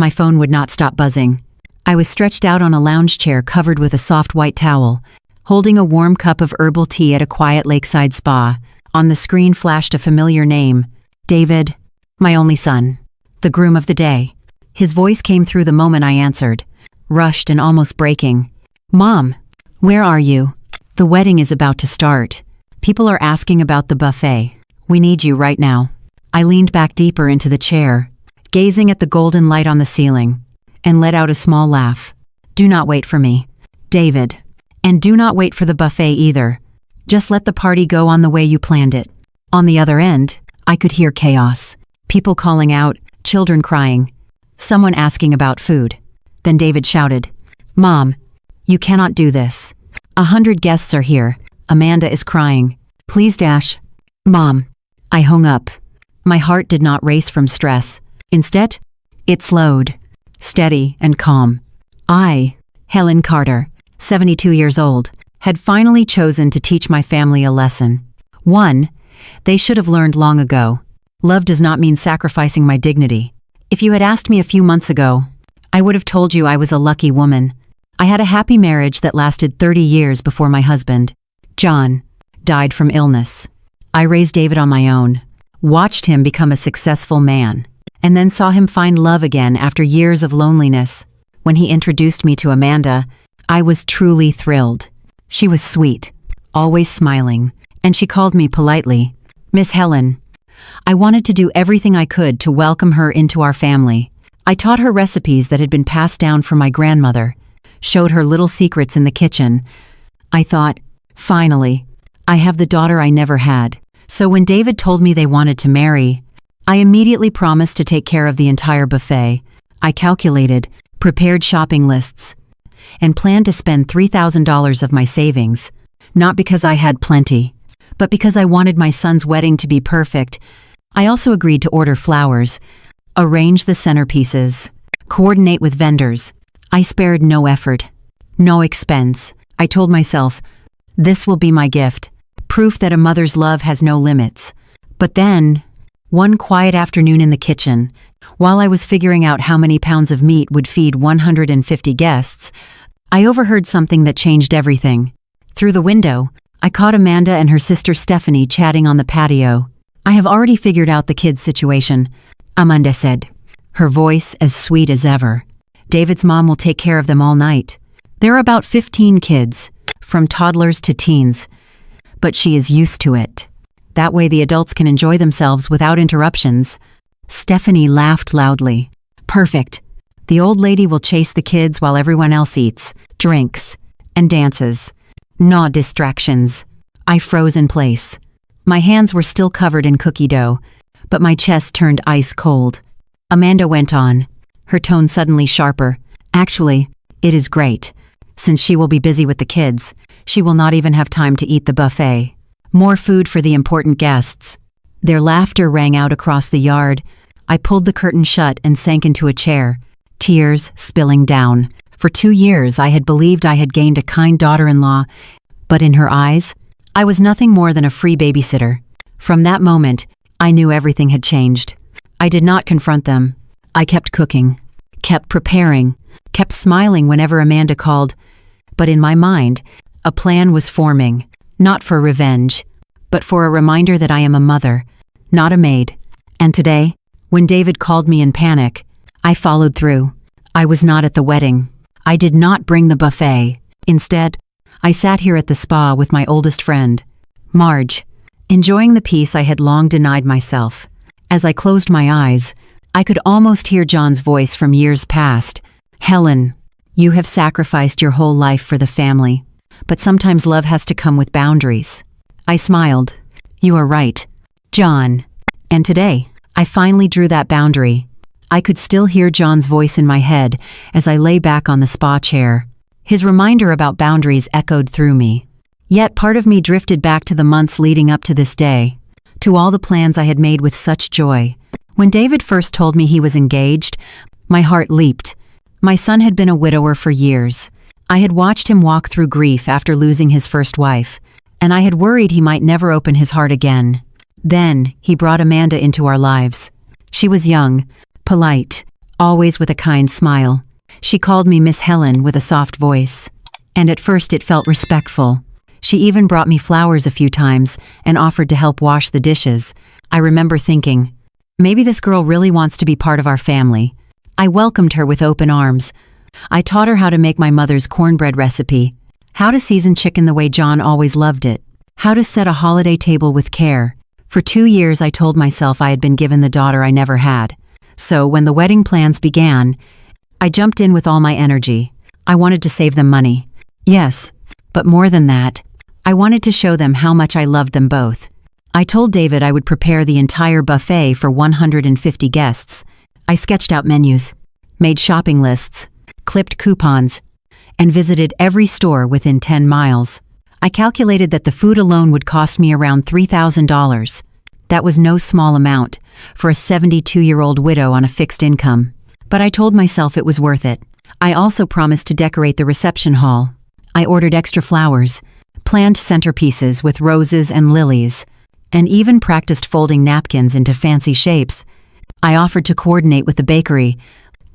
My phone would not stop buzzing. I was stretched out on a lounge chair covered with a soft white towel, holding a warm cup of herbal tea at a quiet lakeside spa. On the screen flashed a familiar name, David, my only son, the groom of the day. His voice came through the moment I answered, rushed and almost breaking. Mom, where are you? The wedding is about to start. People are asking about the buffet. We need you right now. I leaned back deeper into the chair, gazing at the golden light on the ceiling, and let out a small laugh. Do not wait for me, David. And do not wait for the buffet either. Just let the party go on the way you planned it. On the other end, I could hear chaos. People calling out, children crying, someone asking about food. Then David shouted, Mom, you cannot do this. 100 guests are here. Amanda is crying. Please dash. Mom. I hung up. My heart did not race from stress. Instead, it slowed, steady and calm. I, Helen Carter, 72 years old, had finally chosen to teach my family a lesson. One, they should have learned long ago. Love does not mean sacrificing my dignity. If you had asked me a few months ago, I would have told you I was a lucky woman. I had a happy marriage that lasted 30 years before my husband, John, died from illness. I raised David on my own, watched him become a successful man, and then saw him find love again after years of loneliness. When he introduced me to Amanda, I was truly thrilled. She was sweet, always smiling, and she called me politely, Miss Helen. I wanted to do everything I could to welcome her into our family. I taught her recipes that had been passed down from my grandmother, showed her little secrets in the kitchen. I thought, finally, I have the daughter I never had. So when David told me they wanted to marry, I immediately promised to take care of the entire buffet. I calculated, prepared shopping lists, and planned to spend $3,000 of my savings, not because I had plenty, but because I wanted my son's wedding to be perfect. I also agreed to order flowers, arrange the centerpieces, coordinate with vendors. I spared no effort, no expense. I told myself, this will be my gift, proof that a mother's love has no limits. But then, one quiet afternoon in the kitchen, while I was figuring out how many pounds of meat would feed 150 guests, I overheard something that changed everything. Through the window, I caught Amanda and her sister Stephanie chatting on the patio. I have already figured out the kids' situation, Amanda said, her voice as sweet as ever. David's mom will take care of them all night. There are about 15 kids, from toddlers to teens, but she is used to it. That way the adults can enjoy themselves without interruptions. Stephanie laughed loudly. Perfect. The old lady will chase the kids while everyone else eats, drinks, and dances. No distractions. I froze in place. My hands were still covered in cookie dough, but my chest turned ice cold. Amanda went on, her tone suddenly sharper. Actually, it is great. Since she will be busy with the kids, she will not even have time to eat the buffet. More food for the important guests. Their laughter rang out across the yard. I pulled the curtain shut and sank into a chair, tears spilling down. For 2 years I had believed I had gained a kind daughter-in-law, but in her eyes, I was nothing more than a free babysitter. From that moment, I knew everything had changed. I did not confront them. I kept cooking, kept preparing, kept smiling whenever Amanda called. But in my mind, a plan was forming, not for revenge, but for a reminder that I am a mother, not a maid. And today, when David called me in panic, I followed through. I was not at the wedding. I did not bring the buffet. Instead, I sat here at the spa with my oldest friend, Marge, enjoying the peace I had long denied myself. As I closed my eyes, I could almost hear John's voice from years past. Helen, you have sacrificed your whole life for the family, but sometimes love has to come with boundaries. I smiled. You are right, John. And today, I finally drew that boundary. I could still hear John's voice in my head as I lay back on the spa chair. His reminder about boundaries echoed through me. Yet part of me drifted back to the months leading up to this day, to all the plans I had made with such joy. When David first told me he was engaged, my heart leaped. My son had been a widower for years. I had watched him walk through grief after losing his first wife, and I had worried he might never open his heart again. Then, he brought Amanda into our lives. She was young, polite, always with a kind smile. She called me Miss Helen with a soft voice. And at first it felt respectful. She even brought me flowers a few times and offered to help wash the dishes. I remember thinking, maybe this girl really wants to be part of our family. I welcomed her with open arms. I taught her how to make my mother's cornbread recipe, how to season chicken the way John always loved it, how to set a holiday table with care. For 2 years I told myself I had been given the daughter I never had. So when the wedding plans began, I jumped in with all my energy. I wanted to save them money. Yes, but more than that, I wanted to show them how much I loved them both. I told David I would prepare the entire buffet for 150 guests. I sketched out menus, made shopping lists, clipped coupons, and visited every store within 10 miles. I calculated that the food alone would cost me around $3,000. That was no small amount for a 72-year-old widow on a fixed income. But I told myself it was worth it. I also promised to decorate the reception hall. I ordered extra flowers, planned centerpieces with roses and lilies, and even practiced folding napkins into fancy shapes. I offered to coordinate with the bakery,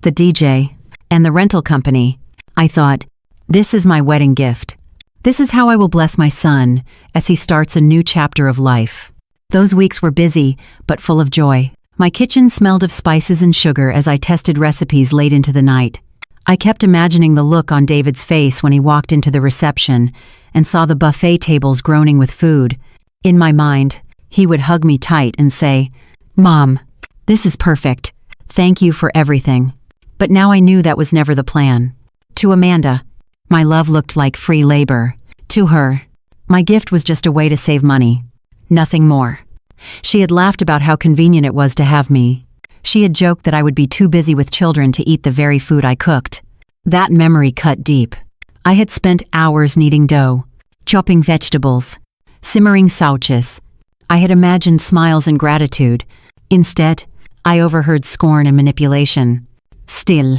the DJ, and the rental company. I thought, this is my wedding gift. This is how I will bless my son as he starts a new chapter of life. Those weeks were busy, but full of joy. My kitchen smelled of spices and sugar as I tested recipes late into the night. I kept imagining the look on David's face when he walked into the reception and saw the buffet tables groaning with food. In my mind, he would hug me tight and say, "Mom, this is perfect. Thank you for everything." But now I knew that was never the plan. To Amanda, my love looked like free labor. To her, my gift was just a way to save money. Nothing more. She had laughed about how convenient it was to have me. She had joked that I would be too busy with children to eat the very food I cooked. That memory cut deep. I had spent hours kneading dough, chopping vegetables, simmering sauces. I had imagined smiles and gratitude. Instead, I overheard scorn and manipulation. Still,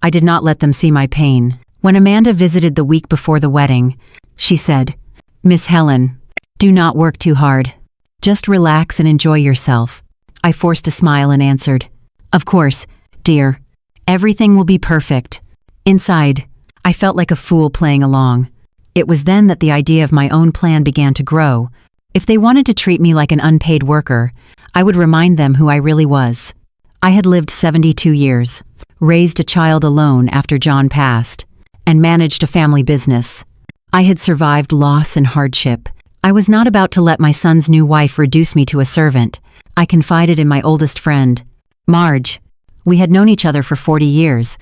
I did not let them see my pain. When Amanda visited the week before the wedding, she said, "Miss Helen, do not work too hard. Just relax and enjoy yourself." I forced a smile and answered, "Of course, dear. Everything will be perfect." Inside, I felt like a fool playing along. It was then that the idea of my own plan began to grow. If they wanted to treat me like an unpaid worker, I would remind them who I really was. I had lived 72 years, raised a child alone after John passed, and managed a family business. I had survived loss and hardship. I was not about to let my son's new wife reduce me to a servant. I confided in my oldest friend, Marge. We had known each other for 40 years.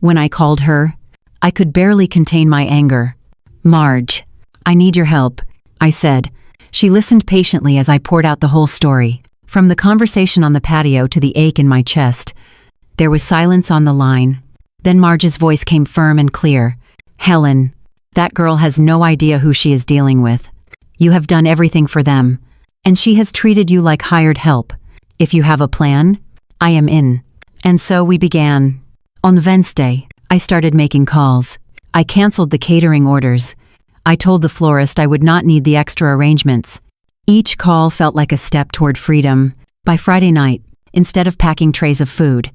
When I called her, I could barely contain my anger. "Marge, I need your help," I said. She listened patiently as I poured out the whole story. From the conversation on the patio to the ache in my chest, there was silence on the line. Then Marge's voice came firm and clear. "Helen, that girl has no idea who she is dealing with. You have done everything for them, and she has treated you like hired help. If you have a plan, I am in." And so we began. On Wednesday, I started making calls. I canceled the catering orders. I told the florist I would not need the extra arrangements. Each call felt like a step toward freedom. By Friday night, instead of packing trays of food,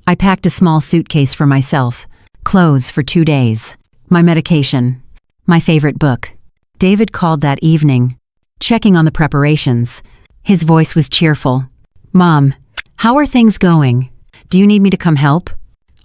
I packed a small suitcase for myself, clothes for 2 days, my medication, my favorite book. David called that evening, checking on the preparations. His voice was cheerful. "Mom, how are things going? Do you need me to come help?"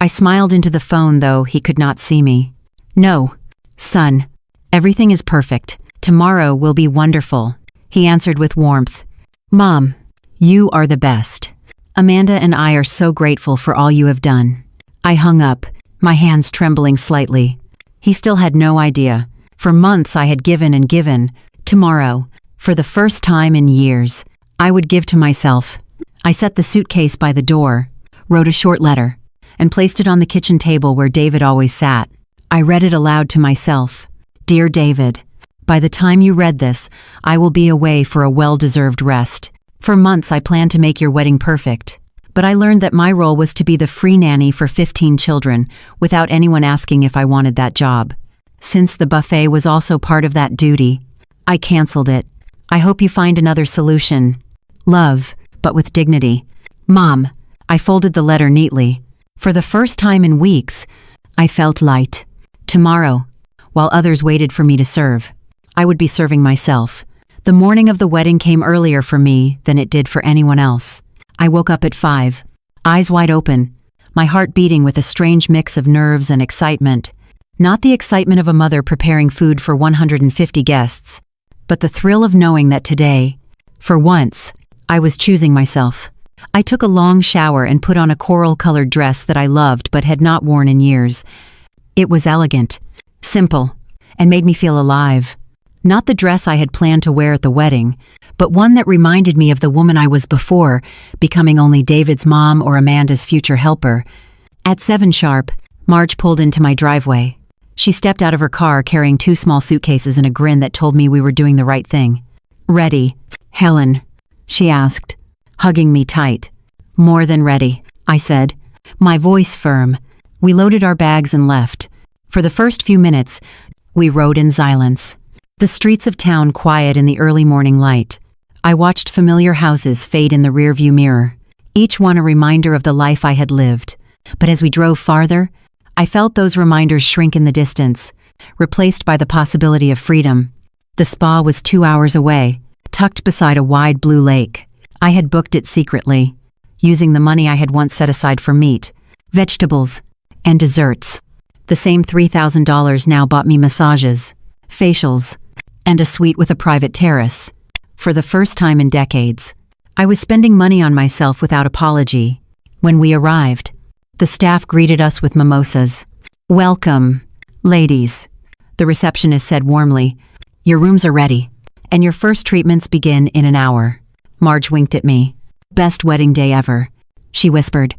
I smiled into the phone, though he could not see me. "No, son. Everything is perfect. Tomorrow will be wonderful," he answered with warmth. "Mom, you are the best. Amanda and I are so grateful for all you have done." I hung up, my hands trembling slightly. He still had no idea. For months I had given and given. Tomorrow, for the first time in years, I would give to myself. I set the suitcase by the door, wrote a short letter, and placed it on the kitchen table where David always sat. I read it aloud to myself. "Dear David, by the time you read this, I will be away for a well-deserved rest. For months I planned to make your wedding perfect, but I learned that my role was to be the free nanny for 15 children without anyone asking if I wanted that job. Since the buffet was also part of that duty, I canceled it. I hope you find another solution. Love, but with dignity. Mom." I folded the letter neatly. For the first time in weeks, I felt light. Tomorrow, while others waited for me to serve, I would be serving myself. The morning of the wedding came earlier for me than it did for anyone else. I woke up at 5, eyes wide open, my heart beating with a strange mix of nerves and excitement. Not the excitement of a mother preparing food for 150 guests, but the thrill of knowing that today, for once, I was choosing myself. I took a long shower and put on a coral-colored dress that I loved but had not worn in years. It was elegant, simple, and made me feel alive. Not the dress I had planned to wear at the wedding, but one that reminded me of the woman I was before, becoming only David's mom or Amanda's future helper. At 7 sharp, Marge pulled into my driveway. She stepped out of her car carrying 2 small suitcases and a grin that told me we were doing the right thing. "Ready, Helen?" she asked, hugging me tight. "More than ready," I said, my voice firm. We loaded our bags and left. For the first few minutes, we rode in silence. The streets of town quiet in the early morning light. I watched familiar houses fade in the rearview mirror, each one a reminder of the life I had lived. But as we drove farther, I felt those reminders shrink in the distance, replaced by the possibility of freedom. The spa was 2 hours away, tucked beside a wide blue lake. I had booked it secretly, using the money I had once set aside for meat, vegetables, and desserts. The same $3,000 now bought me massages, facials, and a suite with a private terrace. For the first time in decades, I was spending money on myself without apology. When we arrived, the staff greeted us with mimosas. "Welcome, ladies," the receptionist said warmly. "Your rooms are ready, and your first treatments begin in an hour." Marge winked at me. "Best wedding day ever," she whispered.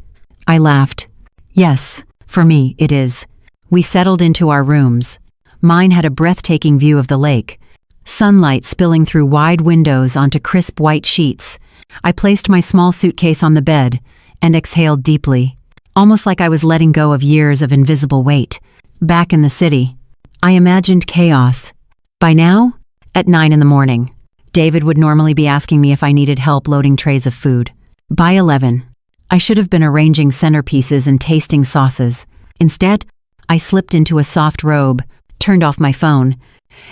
I laughed. "Yes, for me, it is." We settled into our rooms. Mine had a breathtaking view of the lake, sunlight spilling through wide windows onto crisp white sheets. I placed my small suitcase on the bed and exhaled deeply, almost like I was letting go of years of invisible weight. Back in the city, I imagined chaos. By now, at 9 in the morning, David would normally be asking me if I needed help loading trays of food. By 11, I should have been arranging centerpieces and tasting sauces. Instead, I slipped into a soft robe, turned off my phone,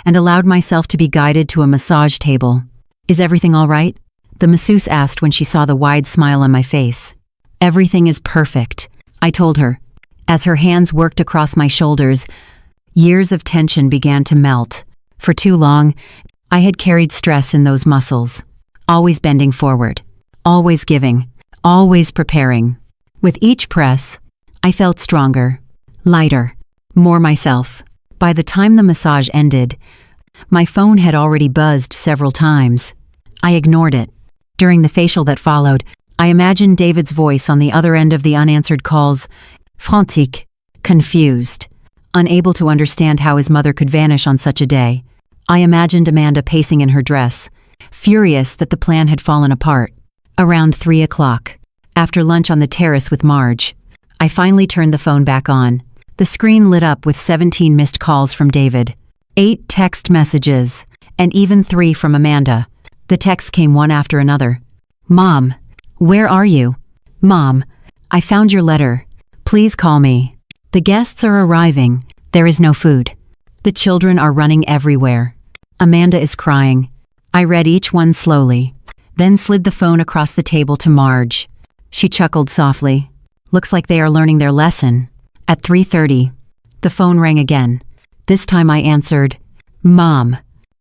and allowed myself to be guided to a massage table. "Is everything all right?" the masseuse asked when she saw the wide smile on my face. "Everything is perfect," I told her. As her hands worked across my shoulders, years of tension began to melt. For too long, I had carried stress in those muscles, always bending forward, always giving, always preparing. With each press, I felt stronger, lighter, more myself. By the time the massage ended, my phone had already buzzed several times. I ignored it. During the facial that followed, I imagined David's voice on the other end of the unanswered calls, frantic, confused, unable to understand how his mother could vanish on such a day. I imagined Amanda pacing in her dress, furious that the plan had fallen apart. Around 3 o'clock, after lunch on the terrace with Marge, I finally turned the phone back on. The screen lit up with 17 missed calls from David, 8 text messages, and even 3 from Amanda. The texts came one after another. "Mom, where are you? Mom, I found your letter. Please call me. The guests are arriving. There is no food. The children are running everywhere. Amanda is crying." I read each one slowly, then slid the phone across the table to Marge. She chuckled softly. "Looks like they are learning their lesson." At 3:30, the phone rang again. This time I answered, "Mom."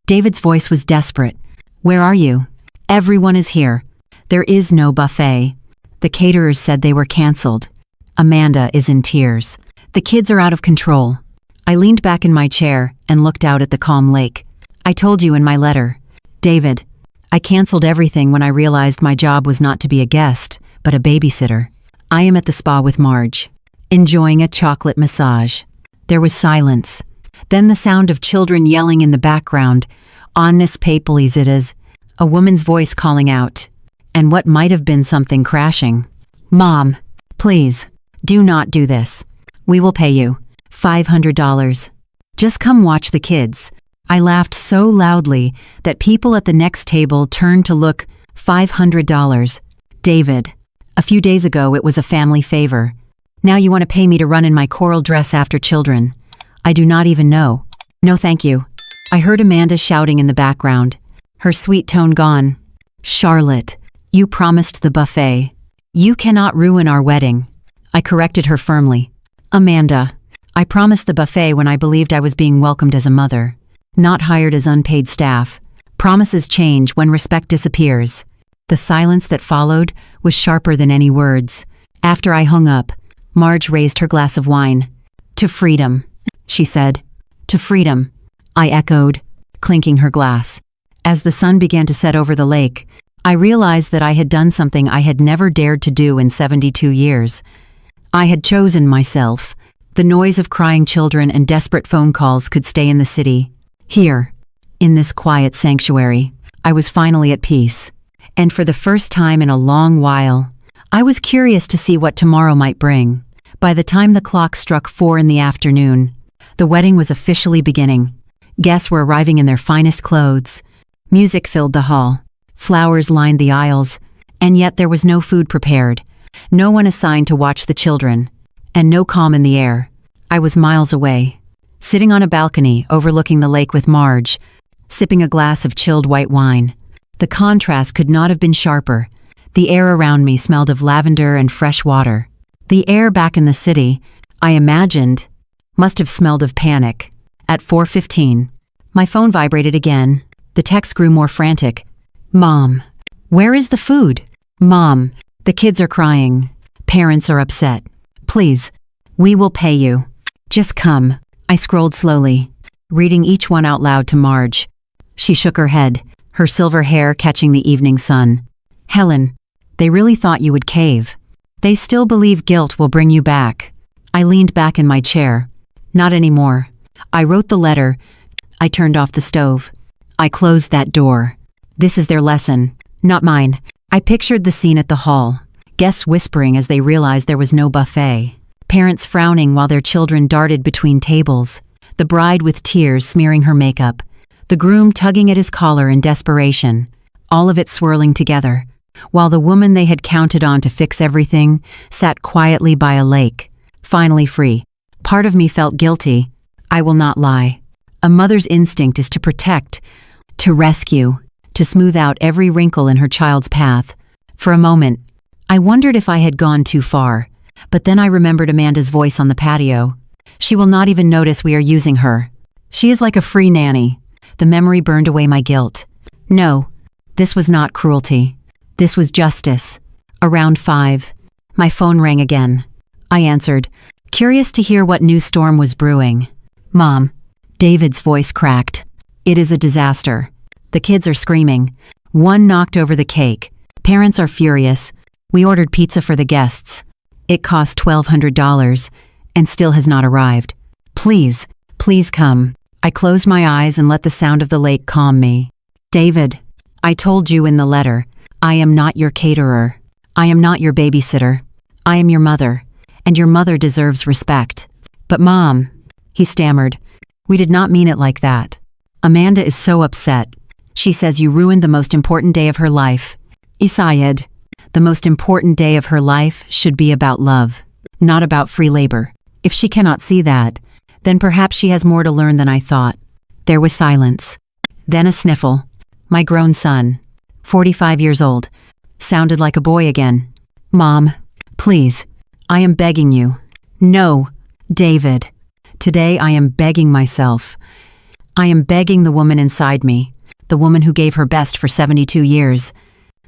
David's voice was desperate. "Where are you?" "Everyone is here. There is no buffet. The caterers said they were canceled." Amanda is in tears. "The kids are out of control." I leaned back in my chair and looked out at the calm lake. "I told you in my letter, David. I canceled everything when I realized my job was not to be a guest, but a babysitter. I am at the spa with Marge, enjoying a chocolate massage." There was silence. Then the sound of children yelling in the background. "Honest papalies it is." A woman's voice calling out. And what might have been something crashing. "Mom, please, do not do this. We will pay you $500. Just come watch the kids." I laughed so loudly that people at the next table turned to look. $500. David. A few days ago it was a family favor. Now you want to pay me to run in my coral dress after children. I do not even know. No thank you. I heard Amanda shouting in the background, her sweet tone gone. Charlotte, you promised the buffet. You cannot ruin our wedding. I corrected her firmly. Amanda, I promised the buffet when I believed I was being welcomed as a mother, not hired as unpaid staff. Promises change when respect disappears. The silence that followed was sharper than any words. After I hung up, Marge raised her glass of wine. To freedom, she said. To freedom, I echoed, clinking her glass. As the sun began to set over the lake, I realized that I had done something I had never dared to do in 72 years. I had chosen myself. The noise of crying children and desperate phone calls could stay in the city. Here, in this quiet sanctuary, I was finally at peace. And for the first time in a long while, I was curious to see what tomorrow might bring. By the time the clock struck 4 in the afternoon, the wedding was officially beginning. Guests were arriving in their finest clothes. Music filled the hall. Flowers lined the aisles. And yet there was no food prepared. No one assigned to watch the children. And no calm in the air. I was miles away, sitting on a balcony overlooking the lake with Marge, sipping a glass of chilled white wine. The contrast could not have been sharper. The air around me smelled of lavender and fresh water. The air back in the city, I imagined, must have smelled of panic. At 4:15, my phone vibrated again. The text grew more frantic. Mom, where is the food? Mom, the kids are crying. Parents are upset. Please, we will pay you. Just come. I scrolled slowly, reading each one out loud to Marge. She shook her head, her silver hair catching the evening sun. Helen, they really thought you would cave. They still believe guilt will bring you back. I leaned back in my chair. Not anymore. I wrote the letter. I turned off the stove. I closed that door. This is their lesson, not mine. I pictured the scene at the hall. Guests whispering as they realized there was no buffet. Parents frowning while their children darted between tables. The bride with tears smearing her makeup. The groom tugging at his collar in desperation. All of it swirling together. While the woman they had counted on to fix everything sat quietly by a lake, finally free. Part of me felt guilty. I will not lie. A mother's instinct is to protect, to rescue, to smooth out every wrinkle in her child's path. For a moment, I wondered if I had gone too far, but then I remembered Amanda's voice on the patio. She will not even notice we are using her. She is like a free nanny. The memory burned away my guilt. No, this was not cruelty. This was justice. Around 5, my phone rang again. I answered, curious to hear what new storm was brewing. Mom, David's voice cracked. It is a disaster. The kids are screaming. One knocked over the cake. Parents are furious. We ordered pizza for the guests. It cost $1,200 and still has not arrived. Please, please come. I closed my eyes and let the sound of the lake calm me. David, I told you in the letter, I am not your caterer. I am not your babysitter. I am your mother, and your mother deserves respect. But Mom, he stammered, we did not mean it like that. Amanda is so upset. She says you ruined the most important day of her life. Isayed, the most important day of her life should be about love, not about free labor. If she cannot see that, then perhaps she has more to learn than I thought. There was silence. Then a sniffle. My grown son, 45 years old, sounded like a boy again. Mom, please, I am begging you. No, David. Today I am begging myself. I am begging the woman inside me, the woman who gave her best for 72 years,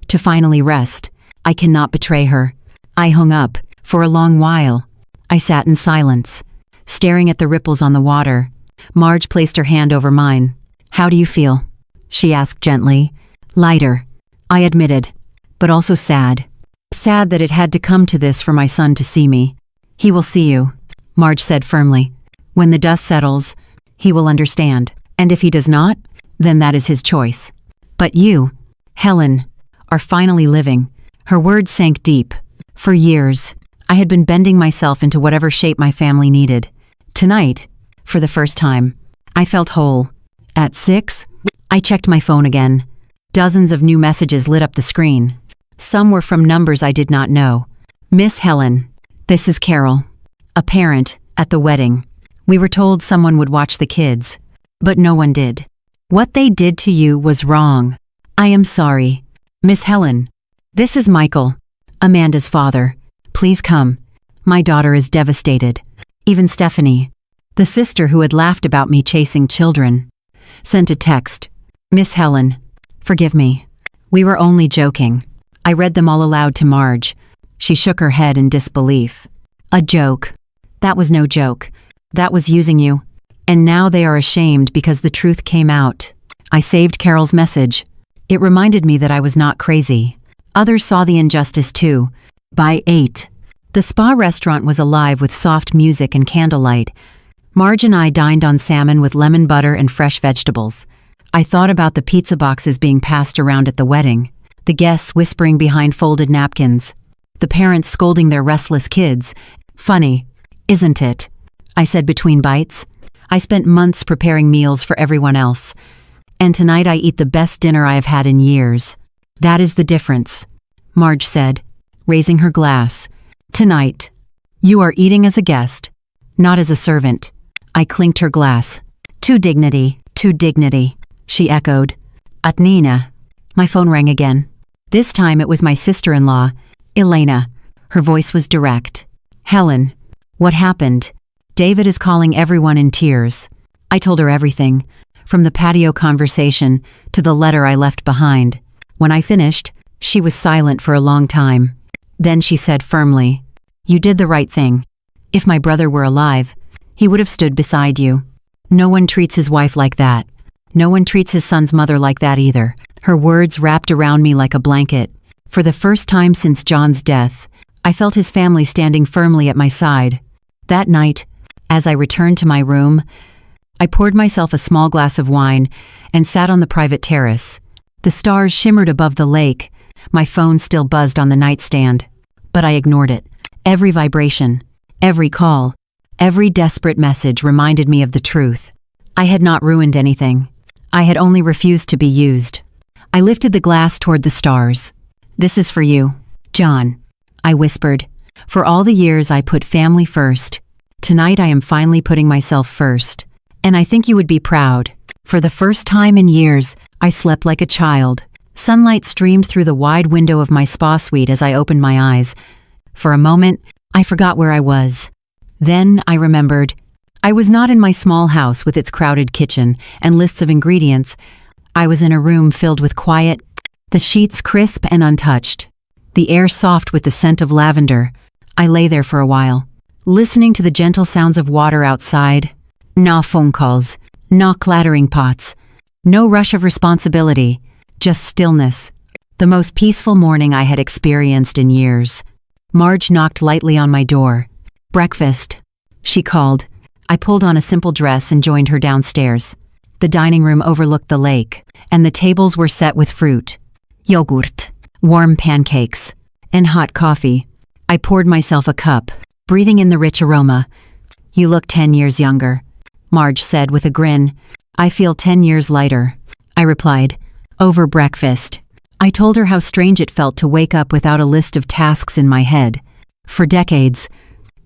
to finally rest. I cannot betray her. I hung up. For a long while, I sat in silence, staring at the ripples on the water. Marge placed her hand over mine. How do you feel? She asked gently. Lighter, I admitted, but also sad. Sad that it had to come to this for my son to see me. He will see you, Marge said firmly. When the dust settles, he will understand. And if he does not, then that is his choice. But you, Helen, are finally living. Her words sank deep. For years, I had been bending myself into whatever shape my family needed. Tonight, for the first time, I felt whole. At 6, I checked my phone again. Dozens of new messages lit up the screen. Some were from numbers I did not know. Miss Helen, This is Carol, a parent, at the wedding. We were told someone would watch the kids, but no one did. What they did to you was wrong. I am sorry. Miss Helen, this is Michael, Amanda's father. Please come. My daughter is devastated. Even Stephanie, the sister who had laughed about me chasing children, sent a text. Miss Helen, forgive me. We were only joking. I read them all aloud to Marge. She shook her head in disbelief. A joke. That was no joke. That was using you. And now they are ashamed because the truth came out. I saved Carol's message. It reminded me that I was not crazy. Others saw the injustice too. By 8. The spa restaurant was alive with soft music and candlelight. Marge and I dined on salmon with lemon butter and fresh vegetables. I thought about the pizza boxes being passed around at the wedding, the guests whispering behind folded napkins, the parents scolding their restless kids. Funny, isn't it? I said between bites. I spent months preparing meals for everyone else, and tonight I eat the best dinner I have had in years. That is the difference, Marge said, raising her glass. Tonight, you are eating as a guest, not as a servant. I clinked her glass. To dignity, she echoed. At Nina. My phone rang again. This time it was my sister-in-law, Elena. Her voice was direct. Helen, what happened? David is calling everyone in tears. I told her everything, from the patio conversation to the letter I left behind. When I finished, she was silent for a long time. Then she said firmly, You did the right thing. If my brother were alive, he would have stood beside you. No one treats his wife like that. No one treats his son's mother like that either. Her words wrapped around me like a blanket. For the first time since John's death, I felt his family standing firmly at my side. That night, as I returned to my room, I poured myself a small glass of wine and sat on the private terrace. The stars shimmered above the lake. My phone still buzzed on the nightstand, but I ignored it. Every vibration, every call, every desperate message reminded me of the truth. I had not ruined anything. I had only refused to be used. I lifted the glass toward the stars. This is for you, John, I whispered. For all the years I put family first, tonight I am finally putting myself first. And I think you would be proud. For the first time in years, I slept like a child. Sunlight streamed through the wide window of my spa suite as I opened my eyes. For a moment, I forgot where I was. Then I remembered. I was not in my small house with its crowded kitchen and lists of ingredients. I was in a room filled with quiet, the sheets crisp and untouched, the air soft with the scent of lavender. I lay there for a while, listening to the gentle sounds of water outside. No phone calls, no clattering pots, no rush of responsibility, just stillness. The most peaceful morning I had experienced in years. Marge knocked lightly on my door. Breakfast, she called. I pulled on a simple dress and joined her downstairs. The dining room overlooked the lake, and the tables were set with fruit, yogurt, warm pancakes, and hot coffee. I poured myself a cup, breathing in the rich aroma. You look 10 years younger, Marge said with a grin. I feel 10 years lighter, I replied. Over breakfast, I told her how strange it felt to wake up without a list of tasks in my head. For decades,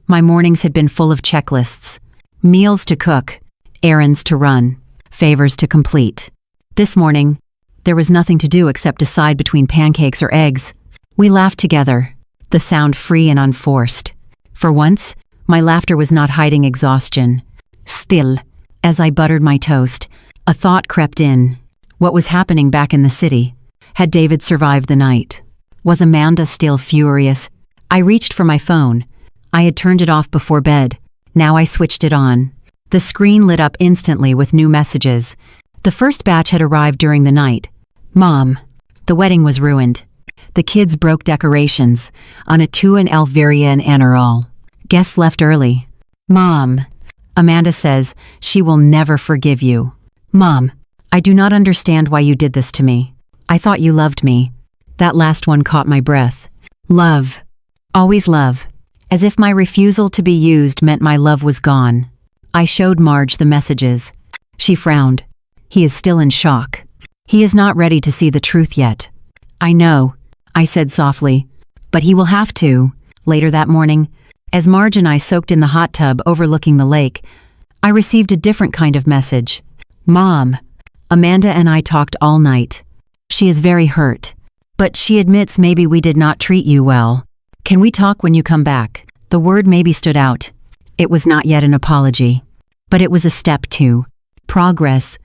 my mornings had been full of checklists. Meals to cook, errands to run, favors to complete. This morning, there was nothing to do except decide between pancakes or eggs. We laughed together, the sound free and unforced. For once, my laughter was not hiding exhaustion. Still, as I buttered my toast, a thought crept in. What was happening back in the city? Had David survived the night? Was Amanda still furious? I reached for my phone. I had turned it off before bed. Now I switched it on. The screen lit up instantly with new messages. The first batch had arrived during the night. Mom, the wedding was ruined. The kids broke decorations. On a 2 in Elveria and Anaral. Guests left early. Mom, Amanda says she will never forgive you. Mom, I do not understand why you did this to me. I thought you loved me. That last one caught my breath. Love. Always love. As if my refusal to be used meant my love was gone. I showed Marge the messages. She frowned. He is still in shock. He is not ready to see the truth yet. I know, I said softly, but he will have to. Later that morning, As Marge and I soaked in the hot tub overlooking the lake, I received a different kind of message. Mom, Amanda and I talked all night. She is very hurt, but she admits maybe we did not treat you well. Can we talk when you come back? The word maybe stood out. It was not yet an apology, but it was a step to progress.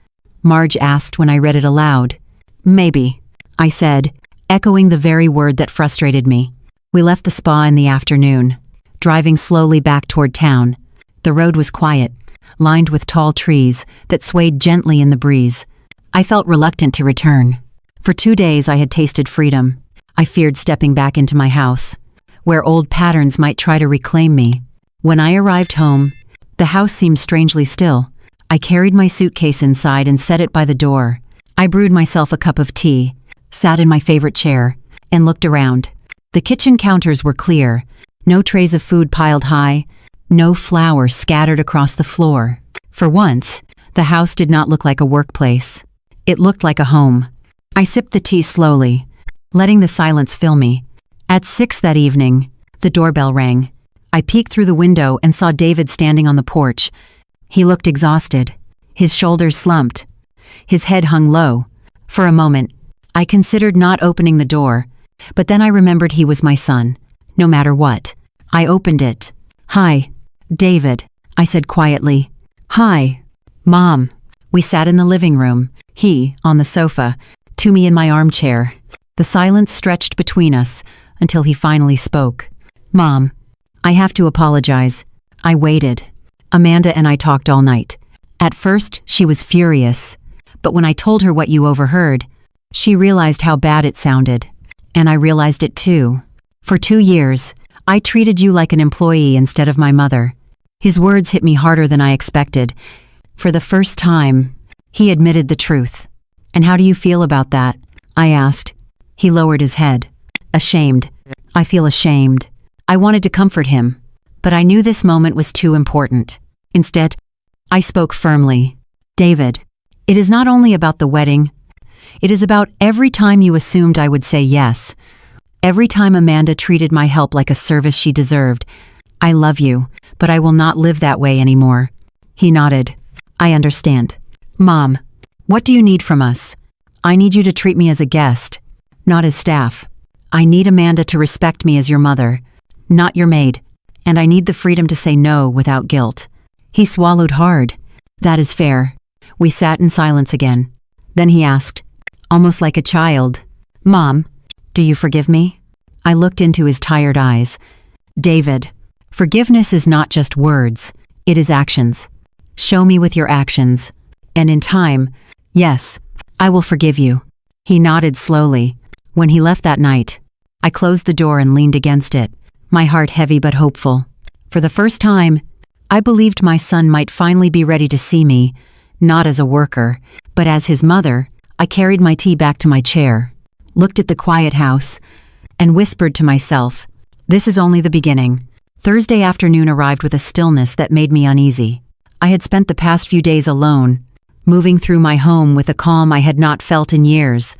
Marge asked when I read it aloud. Maybe, I said, echoing the very word that frustrated me. We left the spa in the afternoon, driving slowly back toward town. The road was quiet, lined with tall trees that swayed gently in the breeze. I felt reluctant to return. For 2 days I had tasted freedom. I feared stepping back into my house, where old patterns might try to reclaim me. When I arrived home, the house seemed strangely still. I carried my suitcase inside and set it by the door. I brewed myself a cup of tea, sat in my favorite chair, and looked around. The kitchen counters were clear, no trays of food piled high, no flour scattered across the floor. For once, the house did not look like a workplace. It looked like a home. I sipped the tea slowly, letting the silence fill me. At 6 that evening, the doorbell rang. I peeked through the window and saw David standing on the porch. He looked exhausted. His shoulders slumped. His head hung low. For a moment, I considered not opening the door, but then I remembered he was my son. No matter what, I opened it. Hi, David, I said quietly. Hi, Mom. We sat in the living room, he on the sofa, Toomey in my armchair. The silence stretched between us until he finally spoke. Mom, I have to apologize. I waited. Amanda and I talked all night. At first, she was furious, but when I told her what you overheard, she realized how bad it sounded. And I realized it too. For 2 years, I treated you like an employee instead of my mother. His words hit me harder than I expected. For the first time, he admitted the truth. And how do you feel about that? I asked. He lowered his head. Ashamed. I feel ashamed. I wanted to comfort him, but I knew this moment was too important. Instead, I spoke firmly. David, it is not only about the wedding. It is about every time you assumed I would say yes. Every time Amanda treated my help like a service she deserved. I love you, but I will not live that way anymore. He nodded. I understand. Mom, what do you need from us? I need you to treat me as a guest, not as staff. I need Amanda to respect me as your mother, not your maid, and I need the freedom to say no without guilt. He swallowed hard. That is fair. We sat in silence again. Then he asked, almost like a child, Mom, do you forgive me? I looked into his tired eyes. David, forgiveness is not just words, it is actions. Show me with your actions. And in time, yes, I will forgive you. He nodded slowly. When he left that night, I closed the door and leaned against it, my heart heavy but hopeful. For the first time, I believed my son might finally be ready to see me, not as a worker, but as his mother. I carried my tea back to my chair, looked at the quiet house, and whispered to myself, this is only the beginning. Thursday afternoon arrived with a stillness that made me uneasy. I had spent the past few days alone, moving through my home with a calm I had not felt in years.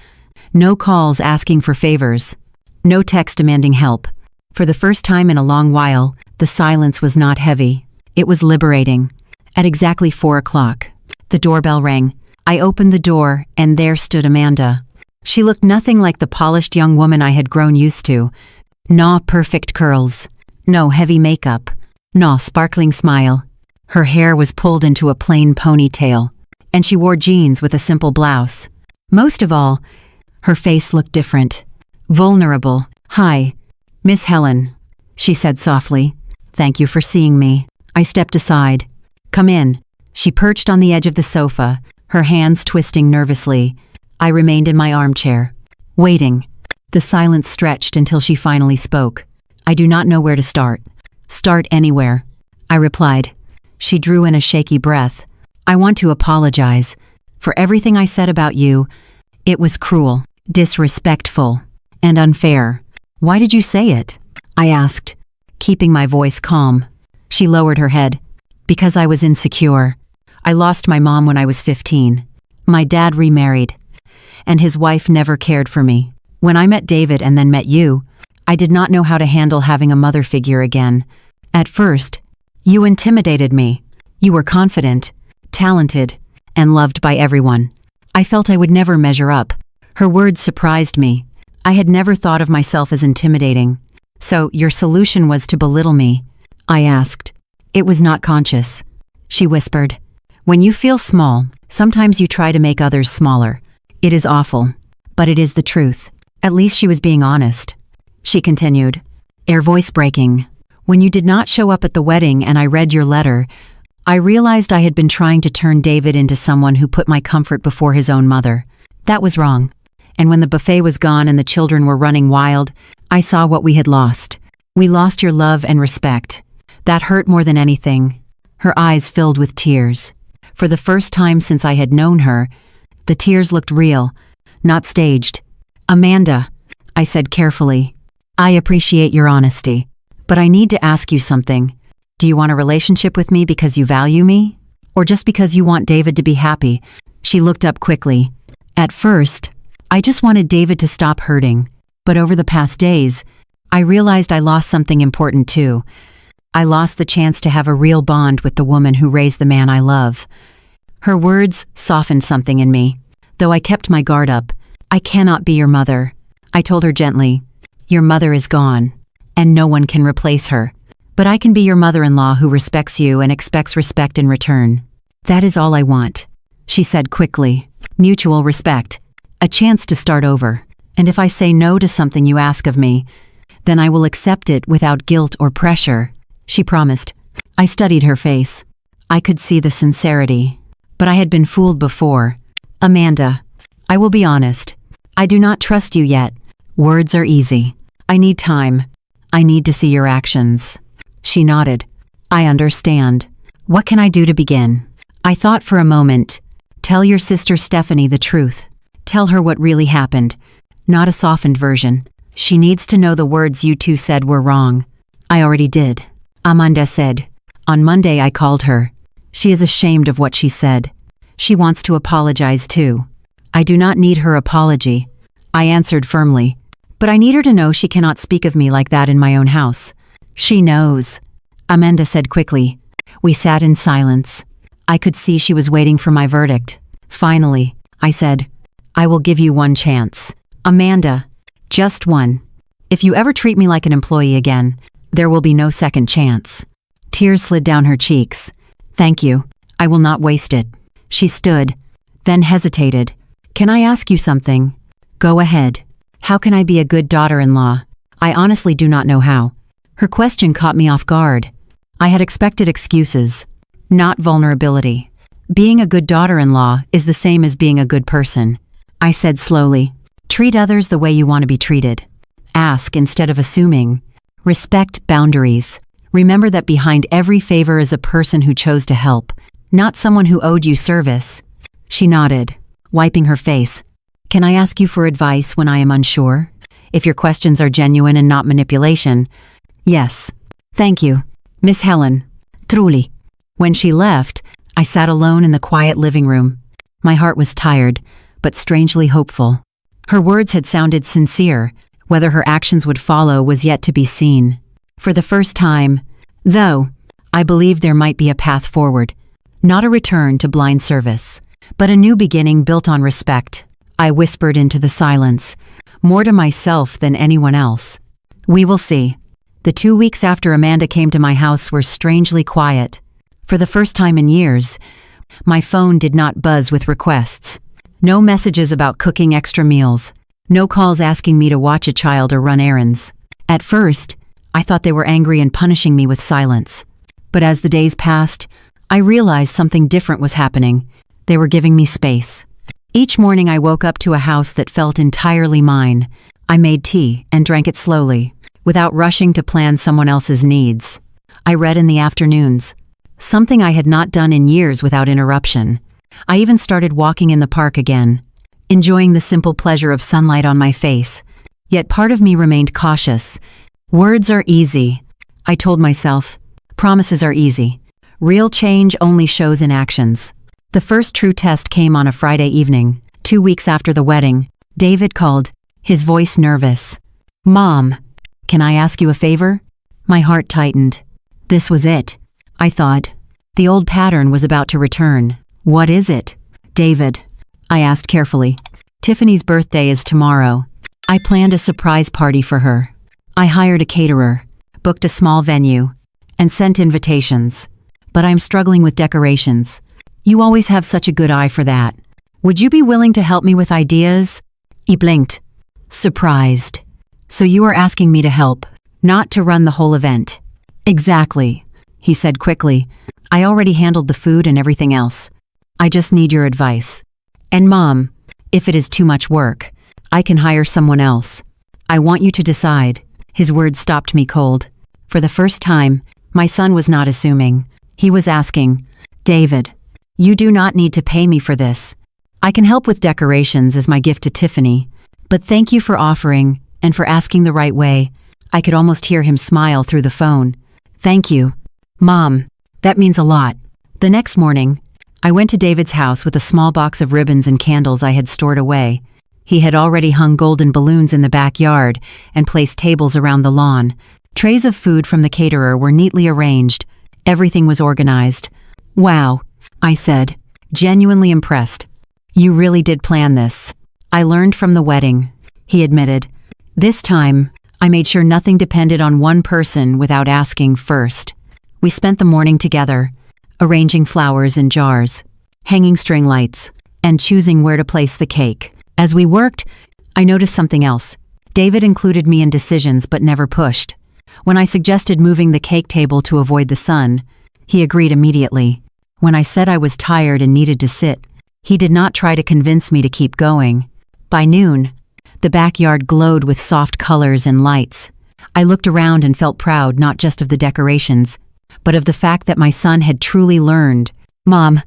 No calls asking for favors. No text demanding help. For the first time in a long while, the silence was not heavy. It was liberating. At exactly 4 o'clock, the doorbell rang. I opened the door, and there stood Amanda. She looked nothing like the polished young woman I had grown used to. No perfect curls. No heavy makeup. No sparkling smile. Her hair was pulled into a plain ponytail, and she wore jeans with a simple blouse. Most of all, her face looked different. Vulnerable. Hi, Miss Helen, she said softly. Thank you for seeing me. I stepped aside. Come in. She perched on the edge of the sofa, her hands twisting nervously. I remained in my armchair, waiting. The silence stretched until she finally spoke. I do not know where to start. Start anywhere, I replied. She drew in a shaky breath. I want to apologize. For everything I said about you, it was cruel, disrespectful, and unfair. Why did you say it? I asked, keeping my voice calm. She lowered her head. Because I was insecure. I lost my mom when I was 15. My dad remarried, and his wife never cared for me. When I met David and then met you, I did not know how to handle having a mother figure again. At first, you intimidated me. You were confident, talented, and loved by everyone. I felt I would never measure up. Her words surprised me. I had never thought of myself as intimidating. So, your solution was to belittle me? I asked. It was not conscious. She whispered. When you feel small, sometimes you try to make others smaller. It is awful, but it is the truth. At least she was being honest. She continued, her voice breaking. When you did not show up at the wedding and I read your letter, I realized I had been trying to turn David into someone who put my comfort before his own mother. That was wrong. And when the buffet was gone and the children were running wild, I saw what we had lost. We lost your love and respect. That hurt more than anything. Her eyes filled with tears. For the first time since I had known her, the tears looked real, not staged. Amanda, I said carefully, I appreciate your honesty, but I need to ask you something. Do you want a relationship with me because you value me? Or just because you want David to be happy? She looked up quickly. At first, I just wanted David to stop hurting. But over the past days, I realized I lost something important too. I lost the chance to have a real bond with the woman who raised the man I love. Her words softened something in me. Though I kept my guard up, I cannot be your mother. I told her gently, your mother is gone, and no one can replace her. But I can be your mother-in-law who respects you and expects respect in return. That is all I want, she said quickly. Mutual respect. A chance to start over. And if I say no to something you ask of me, then I will accept it without guilt or pressure, she promised. I studied her face. I could see the sincerity. But I had been fooled before. Amanda, I will be honest. I do not trust you yet. Words are easy. I need time. I need to see your actions. She nodded. I understand. What can I do to begin? I thought for a moment. Tell your sister Stephanie the truth. Tell her what really happened. Not a softened version. She needs to know the words you two said were wrong. I already did. Amanda said. On Monday I called her. She is ashamed of what she said. She wants to apologize too. I do not need her apology, I answered firmly. But I need her to know she cannot speak of me like that in my own house. She knows, Amanda said quickly. We sat in silence. I could see she was waiting for my verdict. Finally, I said, I will give you one chance. Amanda, just one. If you ever treat me like an employee again, there will be no second chance. Tears slid down her cheeks. Thank you. I will not waste it. She stood, then hesitated. Can I ask you something? Go ahead. How can I be a good daughter-in-law? I honestly do not know how. Her question caught me off guard. I had expected excuses, not vulnerability. Being a good daughter-in-law is the same as being a good person. I said slowly, treat others the way you want to be treated. Ask instead of assuming. Respect boundaries. Remember that behind every favor is a person who chose to help, not someone who owed you service. She nodded, wiping her face. Can I ask you for advice when I am unsure? If your questions are genuine and not manipulation. Yes. Thank you, Miss Helen. Truly. When she left, I sat alone in the quiet living room. My heart was tired, but strangely hopeful. Her words had sounded sincere. Whether her actions would follow was yet to be seen. For the first time, though, I believed there might be a path forward. Not a return to blind service, but a new beginning built on respect. I whispered into the silence, more to myself than anyone else. We will see. The 2 weeks after Amanda came to my house were strangely quiet. For the first time in years, my phone did not buzz with requests. No messages about cooking extra meals. No calls asking me to watch a child or run errands. At first, I thought they were angry and punishing me with silence. But as the days passed, I realized something different was happening. They were giving me space. Each morning I woke up to a house that felt entirely mine. I made tea and drank it slowly, without rushing to plan someone else's needs. I read in the afternoons, something I had not done in years without interruption. I even started walking in the park again, enjoying the simple pleasure of sunlight on my face. Yet part of me remained cautious. Words are easy, I told myself. Promises are easy. Real change only shows in actions. The first true test came on a Friday evening, 2 weeks after the wedding. David called, his voice nervous. Mom, can I ask you a favor? My heart tightened. This was it, I thought. The old pattern was about to return. What is it? David, I asked carefully. Tiffany's birthday is tomorrow. I planned a surprise party for her. I hired a caterer, booked a small venue, and sent invitations. But I'm struggling with decorations. You always have such a good eye for that. Would you be willing to help me with ideas? He blinked, surprised. So you are asking me to help, not to run the whole event. Exactly, he said quickly. I already handled the food and everything else. I just need your advice. And Mom, if it is too much work, I can hire someone else. I want you to decide. His words stopped me cold. For the first time, my son was not assuming. He was asking, David, you do not need to pay me for this. I can help with decorations as my gift to Tiffany. But thank you for offering and for asking the right way. I could almost hear him smile through the phone. Thank you. Mom, that means a lot. The next morning, I went to David's house with a small box of ribbons and candles I had stored away. He had already hung golden balloons in the backyard and placed tables around the lawn. Trays of food from the caterer were neatly arranged. Everything was organized. Wow, I said, genuinely impressed. You really did plan this. I learned from the wedding, he admitted. This time, I made sure nothing depended on one person without asking first. We spent the morning together, arranging flowers in jars, hanging string lights, and choosing where to place the cake. As we worked, I noticed something else. David included me in decisions but never pushed. When I suggested moving the cake table to avoid the sun, he agreed immediately. When I said I was tired and needed to sit, he did not try to convince me to keep going. By noon, the backyard glowed with soft colors and lights. I looked around and felt proud not just of the decorations, but of the fact that my son had truly learned. Mom,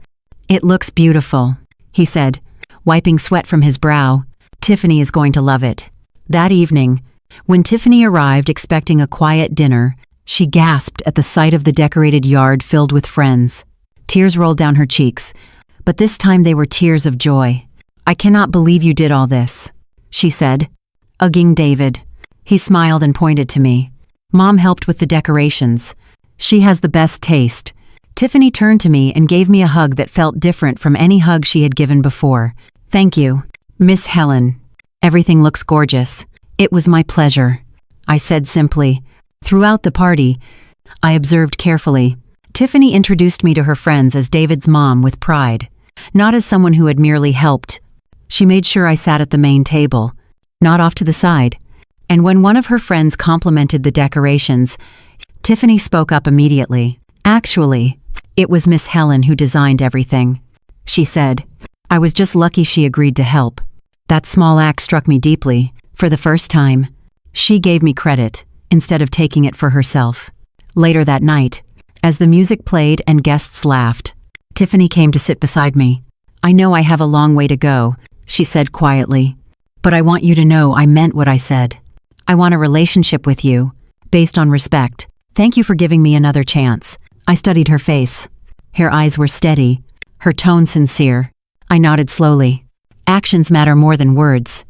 it looks beautiful, he said, wiping sweat from his brow. Tiffany is going to love it. That evening, when Tiffany arrived expecting a quiet dinner, she gasped at the sight of the decorated yard filled with friends. Tears rolled down her cheeks, but this time they were tears of joy. I cannot believe you did all this, she said, hugging David. He smiled and pointed to me. Mom helped with the decorations. She has the best taste. Tiffany turned to me and gave me a hug that felt different from any hug she had given before. Thank you, Miss Helen. Everything looks gorgeous. It was my pleasure, I said simply. Throughout the party, I observed carefully. Tiffany introduced me to her friends as David's mom with pride, not as someone who had merely helped. She made sure I sat at the main table, not off to the side. And when one of her friends complimented the decorations, Tiffany spoke up immediately. Actually, it was Miss Helen who designed everything, she said. I was just lucky she agreed to help. That small act struck me deeply. For the first time, she gave me credit instead of taking it for herself. Later that night, as the music played and guests laughed, Tiffany came to sit beside me. I know I have a long way to go, she said quietly, but I want you to know I meant what I said. I want a relationship with you, based on respect. Thank you for giving me another chance. I studied her face. Her eyes were steady, her tone sincere. I nodded slowly. Actions matter more than words.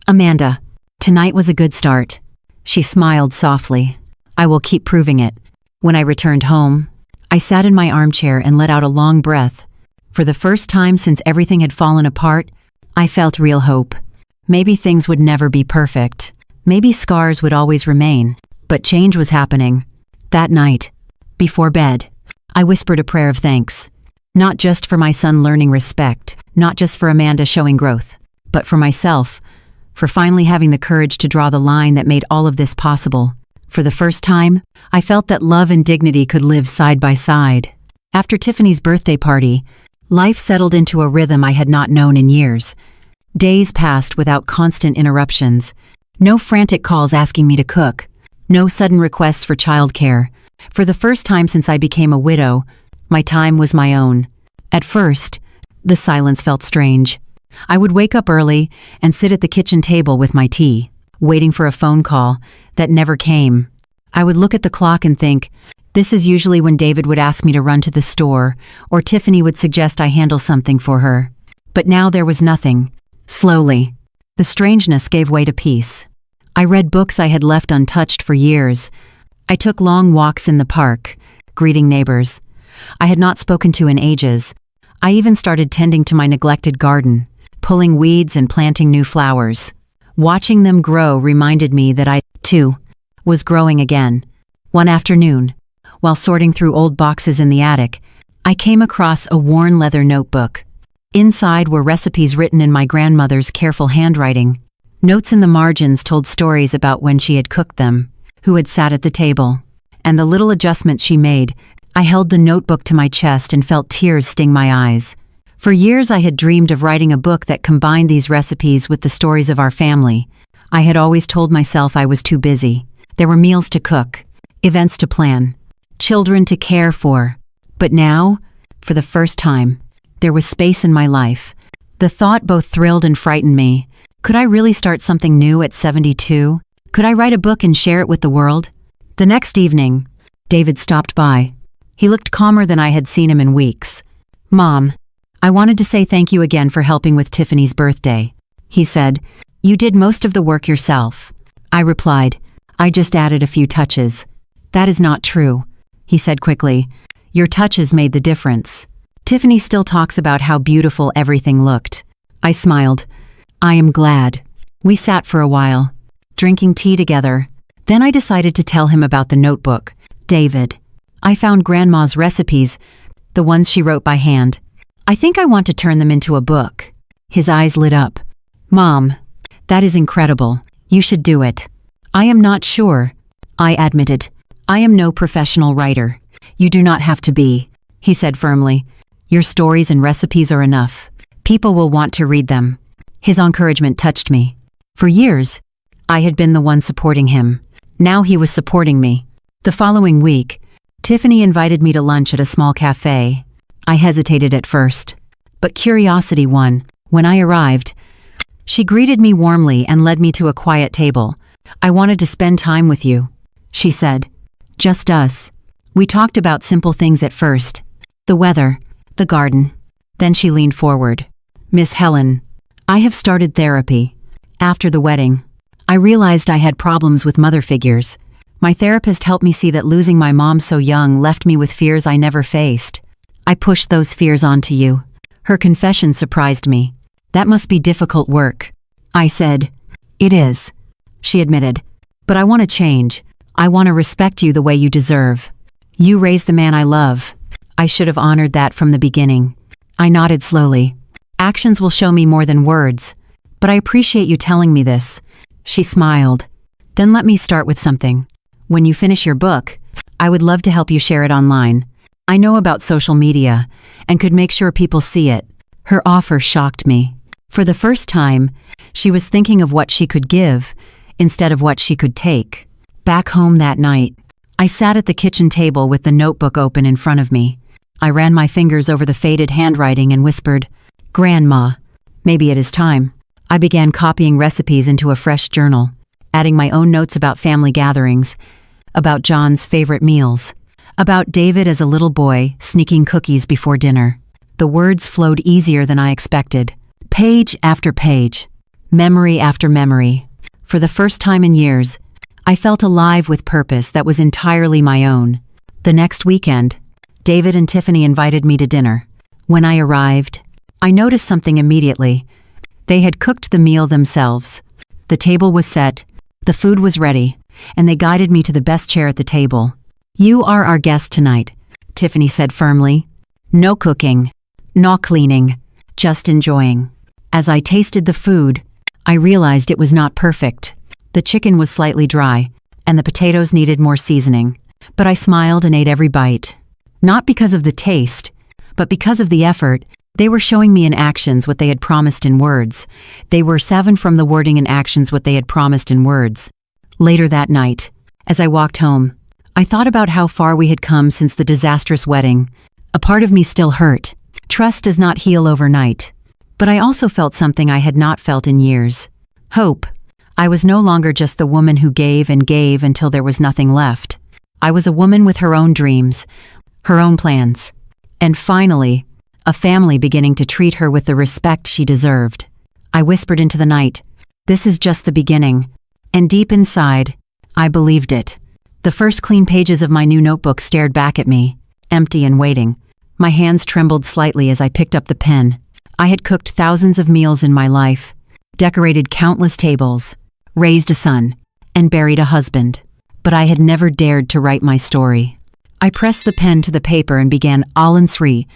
Amanda, tonight was a good start. She smiled softly. I will keep proving it. When I returned home, I sat in my armchair and let out a long breath. For the first time since everything had fallen apart, I felt real hope. Maybe things would never be perfect. Maybe scars would always remain. But change was happening. That night, before bed, I whispered a prayer of thanks. Not just for my son learning respect, not just for Amanda showing growth, but for myself, for finally having the courage to draw the line that made all of this possible. For the first time, I felt that love and dignity could live side by side. After Tiffany's birthday party, life settled into a rhythm I had not known in years. Days passed without constant interruptions. No frantic calls asking me to cook. No sudden requests for childcare. For the first time since I became a widow, my time was my own. At first, the silence felt strange. I would wake up early and sit at the kitchen table with my tea, waiting for a phone call that never came. I would look at the clock and think, this is usually when David would ask me to run to the store, or Tiffany would suggest I handle something for her. But now there was nothing. Slowly, the strangeness gave way to peace. I read books I had left untouched for years. I took long walks in the park, greeting neighbors I had not spoken to in ages. I even started tending to my neglected garden, pulling weeds and planting new flowers. Watching them grow reminded me that I, too, was growing again. One afternoon, while sorting through old boxes in the attic, I came across a worn leather notebook. Inside were recipes written in my grandmother's careful handwriting. Notes in the margins told stories about when she had cooked them, who had sat at the table, and the little adjustments she made. I held the notebook to my chest and felt tears sting my eyes. For years I had dreamed of writing a book that combined these recipes with the stories of our family. I had always told myself I was too busy. There were meals to cook, events to plan, children to care for. But now, for the first time, there was space in my life. The thought both thrilled and frightened me. Could I really start something new at 72? Could I write a book and share it with the world? The next evening, David stopped by. He looked calmer than I had seen him in weeks. "Mom, I wanted to say thank you again for helping with Tiffany's birthday," he said. "You did most of the work yourself." I replied, "I just added a few touches." "That is not true," he said quickly. "Your touches made the difference. Tiffany still talks about how beautiful everything looked." I smiled. "I am glad." We sat for a while, drinking tea together. Then I decided to tell him about the notebook. "David, I found Grandma's recipes, the ones she wrote by hand. I think I want to turn them into a book." His eyes lit up. "Mom, that is incredible. You should do it." "I am not sure," I admitted. "I am no professional writer." "You do not have to be," he said firmly. "Your stories and recipes are enough. People will want to read them." His encouragement touched me. For years, I had been the one supporting him. Now he was supporting me. The following week, Tiffany invited me to lunch at a small cafe. I hesitated at first, but curiosity won. When I arrived, she greeted me warmly and led me to a quiet table. "I wanted to spend time with you," she said. "Just us." We talked about simple things at first. The weather, the garden. Then she leaned forward. "Miss Helen, I have started therapy. After the wedding, I realized I had problems with mother figures. My therapist helped me see that losing my mom so young left me with fears I never faced. I pushed those fears onto you." Her confession surprised me. "That must be difficult work." I said. "It is," she admitted. "But I want to change. I want to respect you the way you deserve. You raised the man I love. I should have honored that from the beginning." I nodded slowly. "Actions will show me more than words. But I appreciate you telling me this." She smiled. "Then let me start with something. When you finish your book, I would love to help you share it online. I know about social media and could make sure people see it." Her offer shocked me. For the first time, she was thinking of what she could give instead of what she could take. Back home that night, I sat at the kitchen table with the notebook open in front of me. I ran my fingers over the faded handwriting and whispered, "Grandma, maybe it is time." I began copying recipes into a fresh journal, adding my own notes about family gatherings, about John's favorite meals, about David as a little boy sneaking cookies before dinner. The words flowed easier than I expected. Page after page, memory after memory. For the first time in years, I felt alive with purpose that was entirely my own. The next weekend, David and Tiffany invited me to dinner. When I arrived, I noticed something immediately. They had cooked the meal themselves. The table was set, the food was ready, and they guided me to the best chair at the table. "You are our guest tonight," Tiffany said firmly. "No cooking, no cleaning, just enjoying." As I tasted the food, I realized it was not perfect. The chicken was slightly dry, and the potatoes needed more seasoning. But I smiled and ate every bite. Not because of the taste, but because of the effort. They were showing me in actions what they had promised in words. They were saving from the wording and actions what they had promised in words. Later that night, as I walked home, I thought about how far we had come since the disastrous wedding. A part of me still hurt. Trust does not heal overnight. But I also felt something I had not felt in years. Hope. I was no longer just the woman who gave and gave until there was nothing left. I was a woman with her own dreams, her own plans. And finally, a family beginning to treat her with the respect she deserved. I whispered into the night, "This is just the beginning." And deep inside, I believed it. The first clean pages of my new notebook stared back at me, empty and waiting. My hands trembled slightly as I picked up the pen. I had cooked thousands of meals in my life, decorated countless tables, raised a son, and buried a husband. But I had never dared to write my story. I pressed the pen to the paper and began Alansri,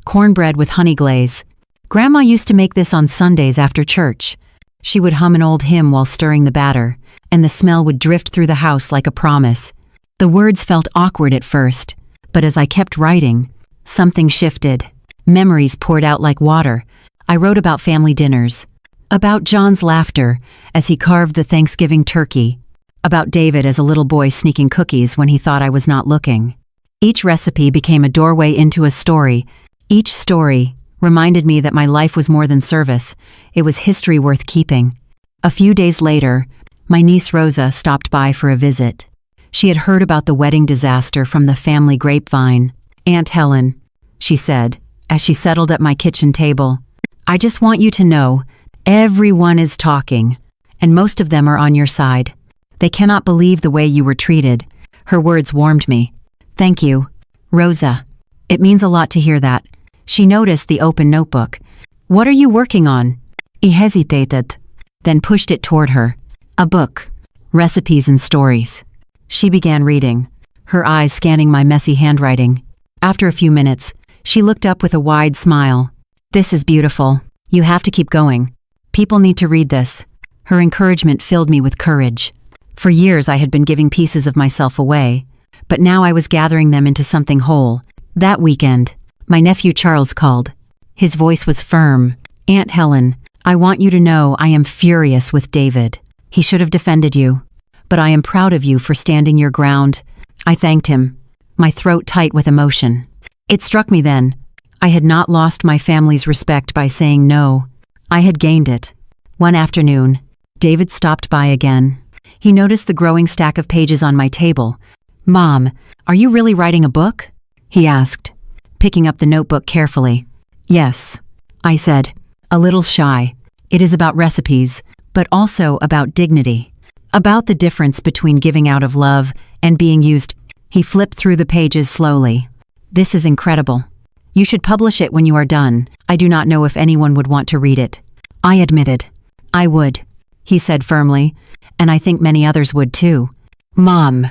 cornbread with honey glaze. Grandma used to make this on Sundays after church. She would hum an old hymn while stirring the batter, and the smell would drift through the house like a promise. The words felt awkward at first, but as I kept writing, something shifted. Memories poured out like water. I wrote about family dinners, about John's laughter as he carved the Thanksgiving turkey, about David as a little boy sneaking cookies when he thought I was not looking. Each recipe became a doorway into a story. Each story reminded me that my life was more than service. It was history worth keeping. A few days later, my niece Rosa stopped by for a visit. She had heard about the wedding disaster from the family grapevine. "Aunt Helen," she said, as she settled at my kitchen table, "I just want you to know, everyone is talking, and most of them are on your side. They cannot believe the way you were treated." Her words warmed me. "Thank you, Rosa. It means a lot to hear that." She noticed the open notebook. "What are you working on?" He hesitated, then pushed it toward her. "A book. Recipes and stories." She began reading, her eyes scanning my messy handwriting. After a few minutes, she looked up with a wide smile. "This is beautiful. You have to keep going. People need to read this." Her encouragement filled me with courage. For years I had been giving pieces of myself away, but now I was gathering them into something whole. That weekend, my nephew Charles called. His voice was firm. "Aunt Helen, I want you to know I am furious with David. He should have defended you. But I am proud of you for standing your ground." I thanked him, my throat tight with emotion. It struck me then. I had not lost my family's respect by saying no. I had gained it. One afternoon, David stopped by again. He noticed the growing stack of pages on my table. "Mom, are you really writing a book?" he asked, picking up the notebook carefully. "Yes," I said, a little shy. "It is about recipes, but also about dignity. About the difference between giving out of love and being used." He flipped through the pages slowly. "This is incredible. You should publish it when you are done. I do not know if anyone would want to read it." I admitted. "I would," he said firmly, "and I think many others would too." "Mom,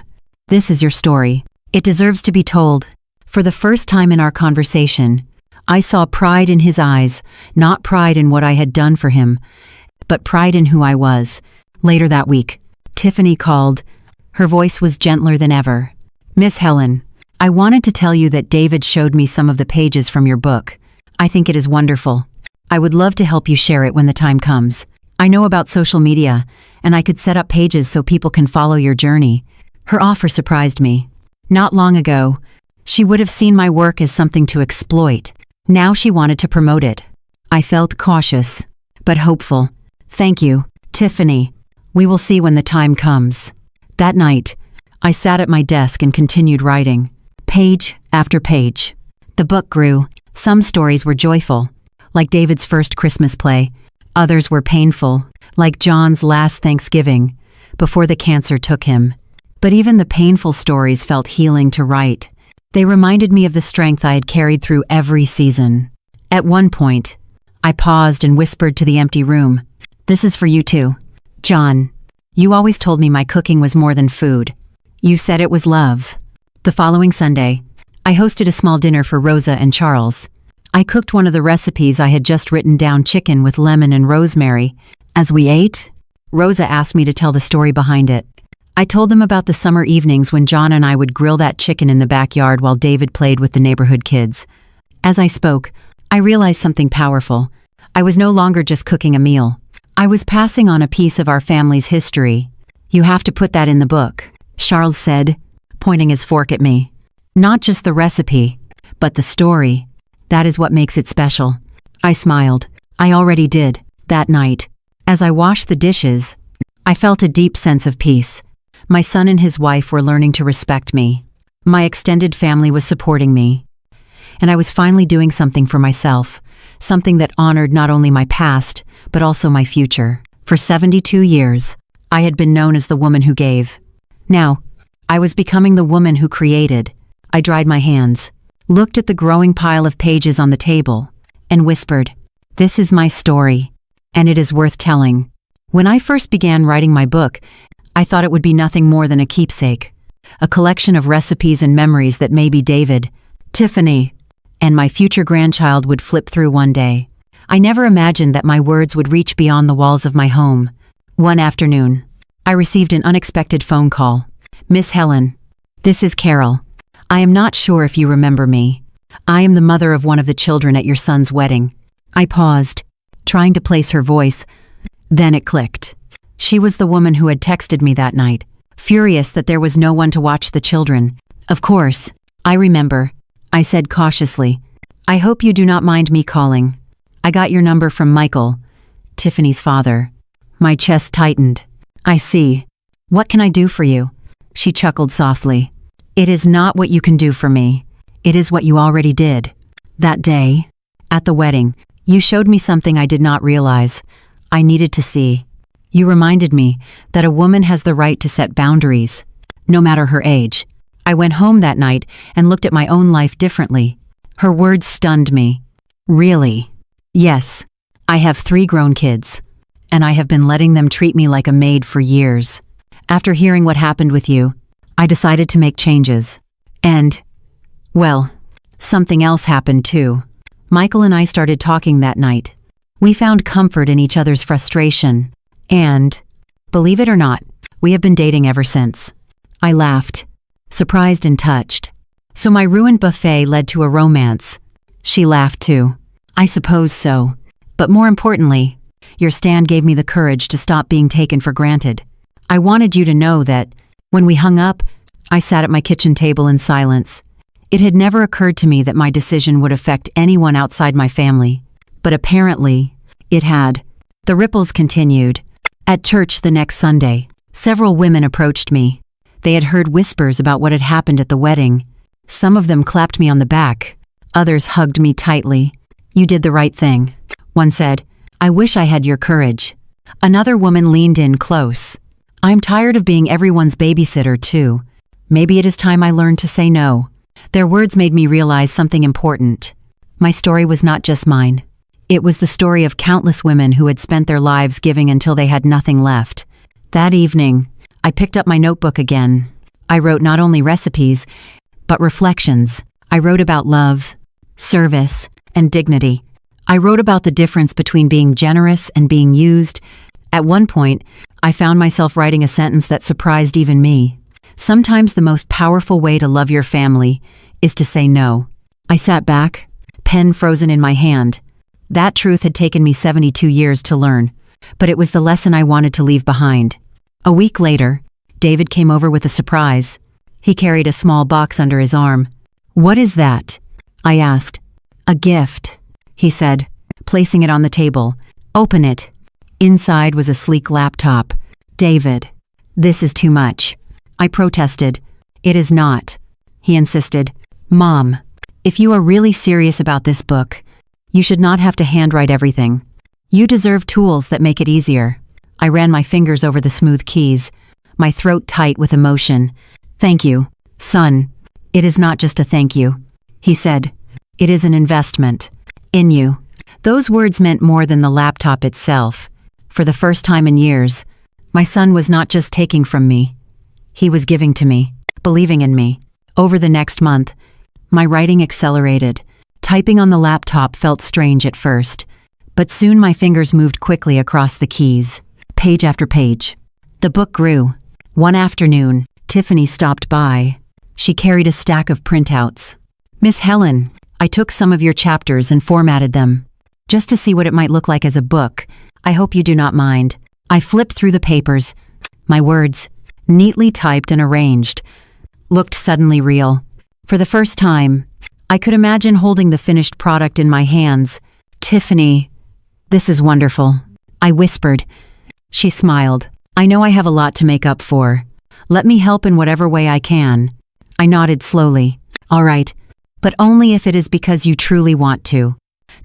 this is your story. It deserves to be told." For the first time in our conversation, I saw pride in his eyes, not pride in what I had done for him, but pride in who I was. Later that week, Tiffany called. Her voice was gentler than ever. "Miss Helen, I wanted to tell you that David showed me some of the pages from your book. I think it is wonderful. I would love to help you share it when the time comes. I know about social media, and I could set up pages so people can follow your journey." Her offer surprised me. Not long ago, she would have seen my work as something to exploit. Now she wanted to promote it. I felt cautious, but hopeful. "Thank you, Tiffany. We will see when the time comes." That night, I sat at my desk and continued writing, page after page. The book grew. Some stories were joyful, like David's first Christmas play. Others were painful, like John's last Thanksgiving, before the cancer took him. But even the painful stories felt healing to write. They reminded me of the strength I had carried through every season. At one point, I paused and whispered to the empty room, "This is for you too. John, you always told me my cooking was more than food. You said it was love." The following Sunday, I hosted a small dinner for Rosa and Charles. I cooked one of the recipes I had just written down, chicken with lemon and rosemary. As we ate, Rosa asked me to tell the story behind it. I told them about the summer evenings when John and I would grill that chicken in the backyard while David played with the neighborhood kids. As I spoke, I realized something powerful. I was no longer just cooking a meal. I was passing on a piece of our family's history. "You have to put that in the book," Charles said, pointing his fork at me. "Not just the recipe, but the story. That is what makes it special." I smiled. I already did. That night, as I washed the dishes, I felt a deep sense of peace. My son and his wife were learning to respect me. My extended family was supporting me. And I was finally doing something for myself, something that honored not only my past, but also my future. For 72 years, I had been known as the woman who gave. Now, I was becoming the woman who created. I dried my hands, looked at the growing pile of pages on the table, and whispered, "This is my story, and it is worth telling." When I first began writing my book, I thought it would be nothing more than a keepsake, a collection of recipes and memories that maybe David, Tiffany, and my future grandchild would flip through one day. I never imagined that my words would reach beyond the walls of my home. One afternoon, I received an unexpected phone call. "Miss Helen, this is Carol. I am not sure if you remember me. I am the mother of one of the children at your son's wedding." I paused, trying to place her voice. Then it clicked. She was the woman who had texted me that night, furious that there was no one to watch the children. "Of course, I remember," I said cautiously. "I hope you do not mind me calling. I got your number from Michael, Tiffany's father." My chest tightened. "I see. What can I do for you?" She chuckled softly. "It is not what you can do for me. It is what you already did. That day, at the wedding, you showed me something I did not realize I needed to see. You reminded me that a woman has the right to set boundaries, no matter her age." I went home that night and looked at my own life differently. Her words stunned me. "Really?" "Yes. I have 3 grown kids, and I have been letting them treat me like a maid for years. After hearing what happened with you, I decided to make changes. And, well, something else happened too." Michael and I started talking that night. We found comfort in each other's frustration, and, believe it or not, we have been dating ever since. I laughed, surprised and touched. "So my ruined buffet led to a romance." She laughed too. "I suppose so. But more importantly, your stand gave me the courage to stop being taken for granted. I wanted you to know that, when we hung up, I sat at my kitchen table in silence. It had never occurred to me that my decision would affect anyone outside my family. But apparently, it had." The ripples continued. At church the next Sunday, several women approached me. They had heard whispers about what had happened at the wedding. Some of them clapped me on the back. Others hugged me tightly. "You did the right thing," one said. "I wish I had your courage." Another woman leaned in close. "I'm tired of being everyone's babysitter too. Maybe it is time I learned to say no." Their words made me realize something important. My story was not just mine. It was the story of countless women who had spent their lives giving until they had nothing left. That evening, I picked up my notebook again. I wrote not only recipes, but reflections. I wrote about love, service, and dignity. I wrote about the difference between being generous and being used. At one point, I found myself writing a sentence that surprised even me. "Sometimes the most powerful way to love your family is to say no." I sat back, pen frozen in my hand. That truth had taken me 72 years to learn, but it was the lesson I wanted to leave behind. A week later, David came over with a surprise. He carried a small box under his arm. "What is that?" I asked. "A gift," he said, placing it on the table. "Open it." Inside was a sleek laptop. "David, this is too much." I protested. "It is not," he insisted. "Mom, if you are really serious about this book, you should not have to handwrite everything. You deserve tools that make it easier." I ran my fingers over the smooth keys, my throat tight with emotion. "Thank you, son. It is not just a thank you," he said. "It is an investment. In you." Those words meant more than the laptop itself. For the first time in years, my son was not just taking from me. He was giving to me, believing in me. Over the next month, my writing accelerated. Typing on the laptop felt strange at first, but soon my fingers moved quickly across the keys, page after page. The book grew. One afternoon, Tiffany stopped by. She carried a stack of printouts. "Miss Helen, I took some of your chapters and formatted them, just to see what it might look like as a book. I hope you do not mind." I flipped through the papers. My words, neatly typed and arranged, looked suddenly real. For the first time, I could imagine holding the finished product in my hands. "Tiffany, this is wonderful," I whispered. She smiled. "I know I have a lot to make up for. Let me help in whatever way I can." I nodded slowly. "All right, but only if it is because you truly want to.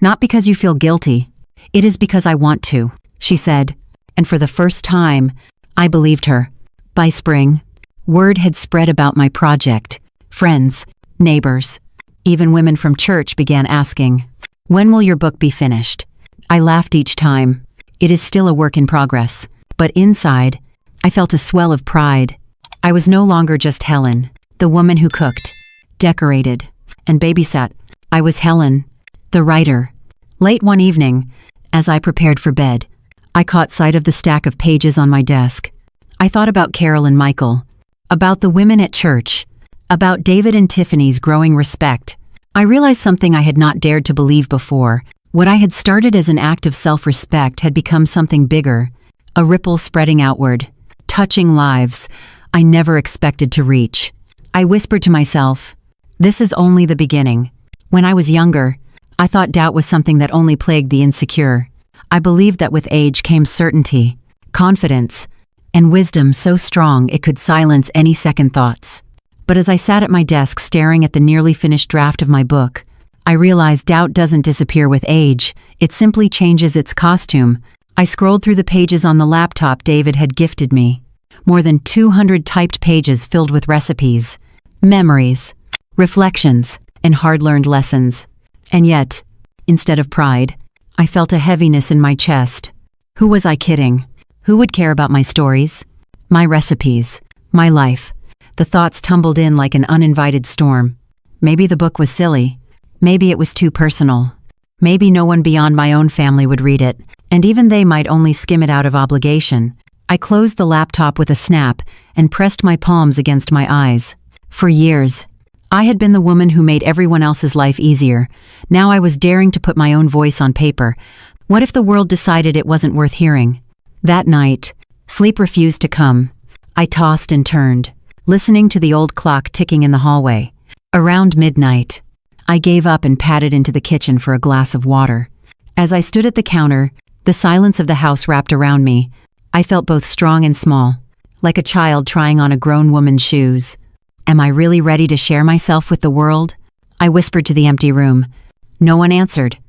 Not because you feel guilty. It is because I want to," she said. And for the first time, I believed her. By spring, Word had spread about my project. Friends, neighbors, even women from church began asking, "When will your book be finished?" I laughed each time. It is still a work in progress. But inside, I felt a swell of pride. I was no longer just Helen, the woman who cooked, decorated, and babysat. I was Helen, the writer. Late one evening, as I prepared for bed, I caught sight of the stack of pages on my desk. I thought about Carol and Michael, about the women at church, about David and Tiffany's growing respect. I realized something I had not dared to believe before. What I had started as an act of self-respect had become something bigger, a ripple spreading outward, touching lives I never expected to reach. I whispered to myself, "This is only the beginning." When I was younger, I thought doubt was something that only plagued the insecure. I believed that with age came certainty, confidence, and wisdom so strong it could silence any second thoughts. But as I sat at my desk staring at the nearly finished draft of my book, I realized doubt doesn't disappear with age, it simply changes its costume. I scrolled through the pages on the laptop David had gifted me. More than 200 typed pages filled with recipes, memories, reflections, and hard-learned lessons. And yet, instead of pride, I felt a heaviness in my chest. Who was I kidding? Who would care about my stories? My recipes? My life? The thoughts tumbled in like an uninvited storm. Maybe the book was silly. Maybe it was too personal. Maybe no one beyond my own family would read it, and even they might only skim it out of obligation. I closed the laptop with a snap and pressed my palms against my eyes. For years, I had been the woman who made everyone else's life easier. Now I was daring to put my own voice on paper. What if the world decided it wasn't worth hearing? That night, sleep refused to come. I tossed and turned, listening to the old clock ticking in the hallway. Around midnight, I gave up and padded into the kitchen for a glass of water. As I stood at the counter, the silence of the house wrapped around me. I felt both strong and small, like a child trying on a grown woman's shoes. Am I really ready to share myself with the world? I whispered to the empty room. No one answered,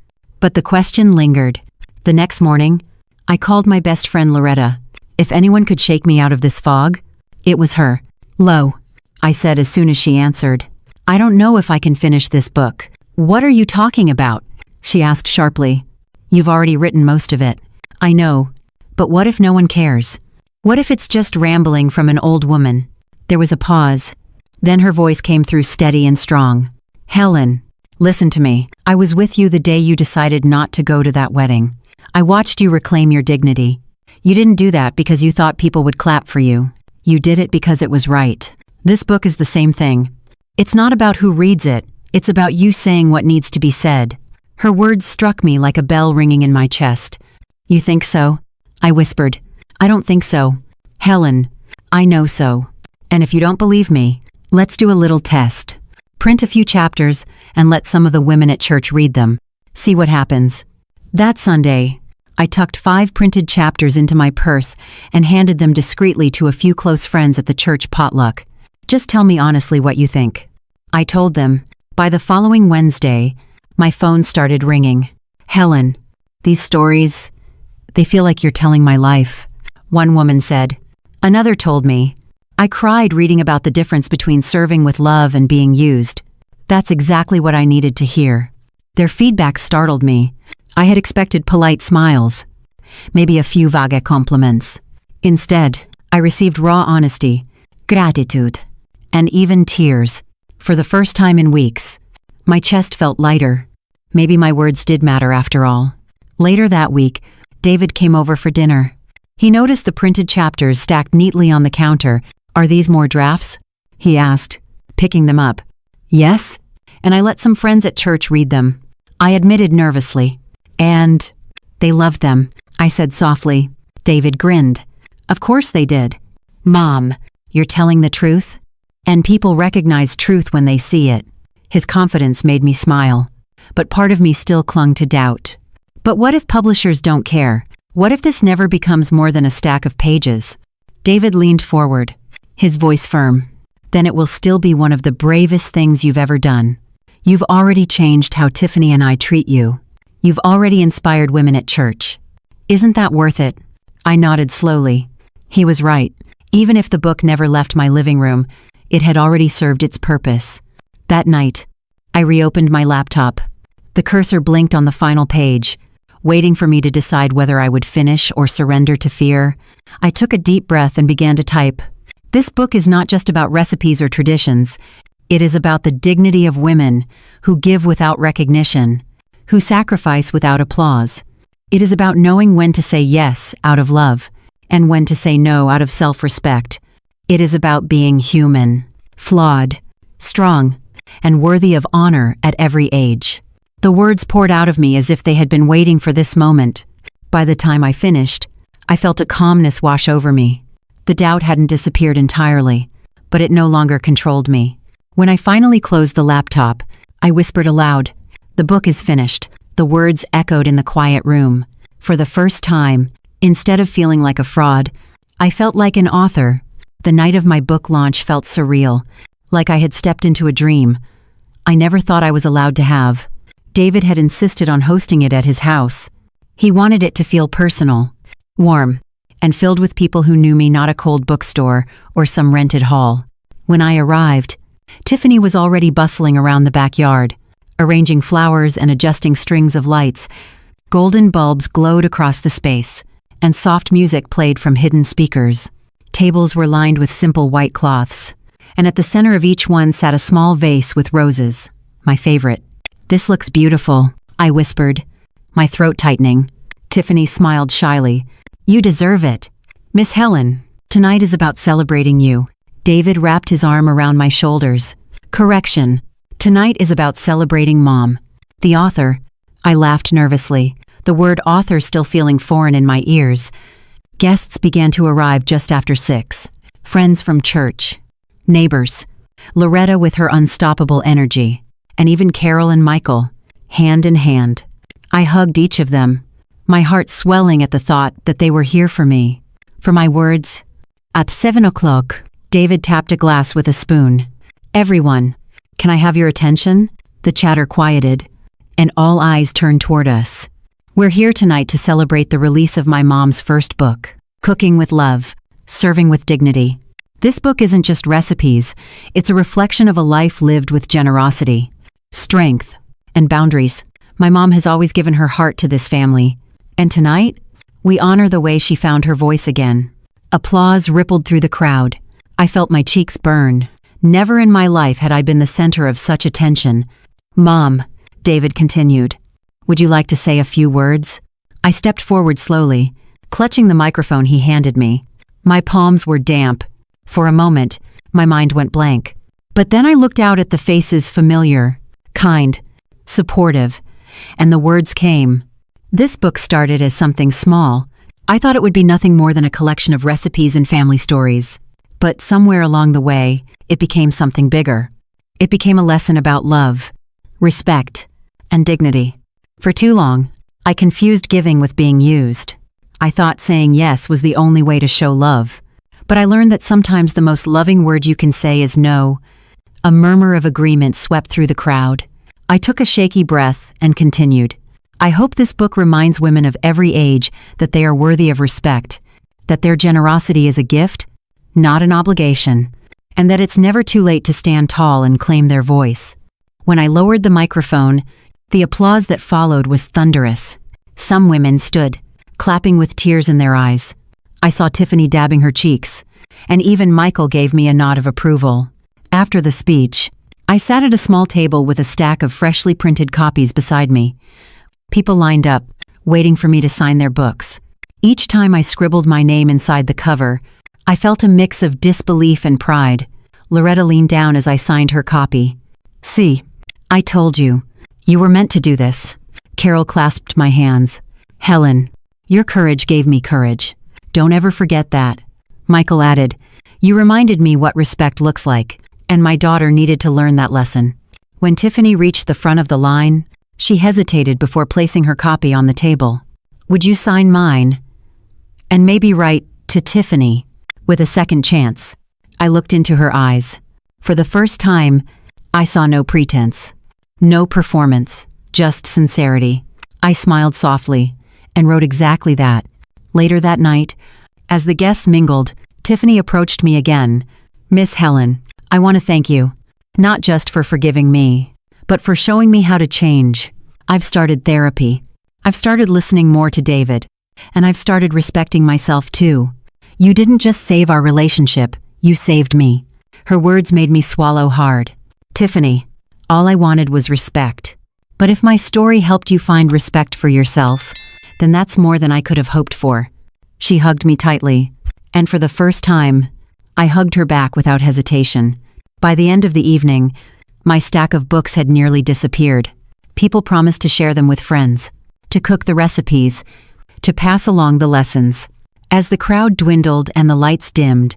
but the question lingered. The next morning, I called my best friend Loretta. If anyone could shake me out of this fog, it was her. "Lo," I said as soon as she answered. "I don't know if I can finish this book." "What are you talking about?" she asked sharply. "You've already written most of it." "I know. But what if no one cares? What if it's just rambling from an old woman?" There was a pause. Then her voice came through steady and strong. "Helen, listen to me. I was with you the day you decided not to go to that wedding. I watched you reclaim your dignity. You didn't do that because you thought people would clap for you. You did it because it was right. This book is the same thing. It's not about who reads it. It's about you saying what needs to be said." Her words struck me like a bell ringing in my chest. "You think so?" I whispered. "I don't think so. Helen, I know so. And if you don't believe me, let's do a little test. Print a few chapters and let some of the women at church read them. See what happens." That Sunday, I tucked 5 printed chapters into my purse and handed them discreetly to a few close friends at the church potluck. "Just tell me honestly what you think." I told them. By the following Wednesday, my phone started ringing. "Helen, these stories, they feel like you're telling my life," one woman said. Another told me, "I cried reading about the difference between serving with love and being used." That's exactly what I needed to hear. Their feedback startled me. I had expected polite smiles, maybe a few vague compliments. Instead, I received raw honesty, gratitude, and even tears. For the first time in weeks, my chest felt lighter. Maybe my words did matter after all. Later that week, David came over for dinner. He noticed the printed chapters stacked neatly on the counter. "Are these more drafts?" he asked, picking them up. "Yes, and I let some friends at church read them," I admitted nervously. "And they loved them," I said softly. David grinned. "Of course they did. Mom, you're telling the truth?" And people recognize truth when they see it. His confidence made me smile, but part of me still clung to doubt. But what if publishers don't care? What if this never becomes more than a stack of pages? David leaned forward, his voice firm. "Then it will still be one of the bravest things you've ever done. You've already changed how Tiffany and I treat you. You've already inspired women at church. Isn't that worth it?" I nodded slowly. He was right. Even if the book never left my living room, it had already served its purpose. That night, I reopened my laptop. The cursor blinked on the final page, waiting for me to decide whether I would finish or surrender to fear. I took a deep breath and began to type. This book is not just about recipes or traditions. It is about the dignity of women who give without recognition, who sacrifice without applause. It is about knowing when to say yes out of love and when to say no out of self-respect. It is about being human, flawed, strong, and worthy of honor at every age. The words poured out of me as if they had been waiting for this moment. By the time I finished, I felt a calmness wash over me. The doubt hadn't disappeared entirely, but it no longer controlled me. When I finally closed the laptop, I whispered aloud, "The book is finished." The words echoed in the quiet room. For the first time, instead of feeling like a fraud, I felt like an author. The night of my book launch felt surreal, like I had stepped into a dream I never thought I was allowed to have. David had insisted on hosting it at his house. He wanted it to feel personal, warm, and filled with people who knew me, not a cold bookstore or some rented hall. When I arrived, Tiffany was already bustling around the backyard, arranging flowers and adjusting strings of lights. Golden bulbs glowed across the space, and soft music played from hidden speakers. Tables were lined with simple white cloths, and at the center of each one sat a small vase with roses, my favorite. "This looks beautiful," I whispered, my throat tightening. Tiffany smiled shyly. "You deserve it. Miss Helen, tonight is about celebrating you." David wrapped his arm around my shoulders. "Correction. Tonight is about celebrating Mom, the author." I laughed nervously, the word author still feeling foreign in my ears. Guests began to arrive just after 6. Friends from church, neighbors, Loretta with her unstoppable energy, and even Carol and Michael, hand in hand. I hugged each of them, my heart swelling at the thought that they were here for me, for my words. At 7 o'clock, David tapped a glass with a spoon. "Everyone, can I have your attention?" The chatter quieted, and all eyes turned toward us. "We're here tonight to celebrate the release of my mom's first book, Cooking with Love, Serving with Dignity. This book isn't just recipes, it's a reflection of a life lived with generosity, strength, and boundaries. My mom has always given her heart to this family, and tonight, we honor the way she found her voice again." Applause rippled through the crowd. I felt my cheeks burn. Never in my life had I been the center of such attention. "Mom," David continued, "would you like to say a few words?" I stepped forward slowly, clutching the microphone he handed me. My palms were damp. For a moment, my mind went blank. But then I looked out at the faces, familiar, kind, supportive, and the words came. This book started as something small. I thought it would be nothing more than a collection of recipes and family stories. But somewhere along the way, it became something bigger. It became a lesson about love, respect, and dignity. For too long, I confused giving with being used. I thought saying yes was the only way to show love. But I learned that sometimes the most loving word you can say is no. A murmur of agreement swept through the crowd. I took a shaky breath and continued. "I hope this book reminds women of every age that they are worthy of respect, that their generosity is a gift, not an obligation, and that it's never too late to stand tall and claim their voice." When I lowered the microphone, the applause that followed was thunderous. Some women stood, clapping with tears in their eyes. I saw Tiffany dabbing her cheeks, and even Michael gave me a nod of approval. After the speech, I sat at a small table with a stack of freshly printed copies beside me. People lined up, waiting for me to sign their books. Each time I scribbled my name inside the cover, I felt a mix of disbelief and pride. Loretta leaned down as I signed her copy. "See, I told you. You were meant to do this." Carol clasped my hands. "Helen, your courage gave me courage. Don't ever forget that." Michael added, "You reminded me what respect looks like, and my daughter needed to learn that lesson." When Tiffany reached the front of the line, she hesitated before placing her copy on the table. "Would you sign mine? And maybe write, 'To Tiffany,' with a second chance." I looked into her eyes. For the first time, I saw no pretense, no performance, just sincerity. I smiled softly and wrote exactly that. Later that night, as the guests mingled, Tiffany approached me again. Miss Helen, I want to thank you. Not just for forgiving me, but for showing me how to change. I've started therapy. I've started listening more to David. And I've started respecting myself too. You didn't just save our relationship, you saved me. Her words made me swallow hard. Tiffany, all I wanted was respect. But if my story helped you find respect for yourself, then that's more than I could have hoped for. She hugged me tightly, and for the first time, I hugged her back without hesitation. By the end of the evening, my stack of books had nearly disappeared. People promised to share them with friends, to cook the recipes, to pass along the lessons. As the crowd dwindled and the lights dimmed,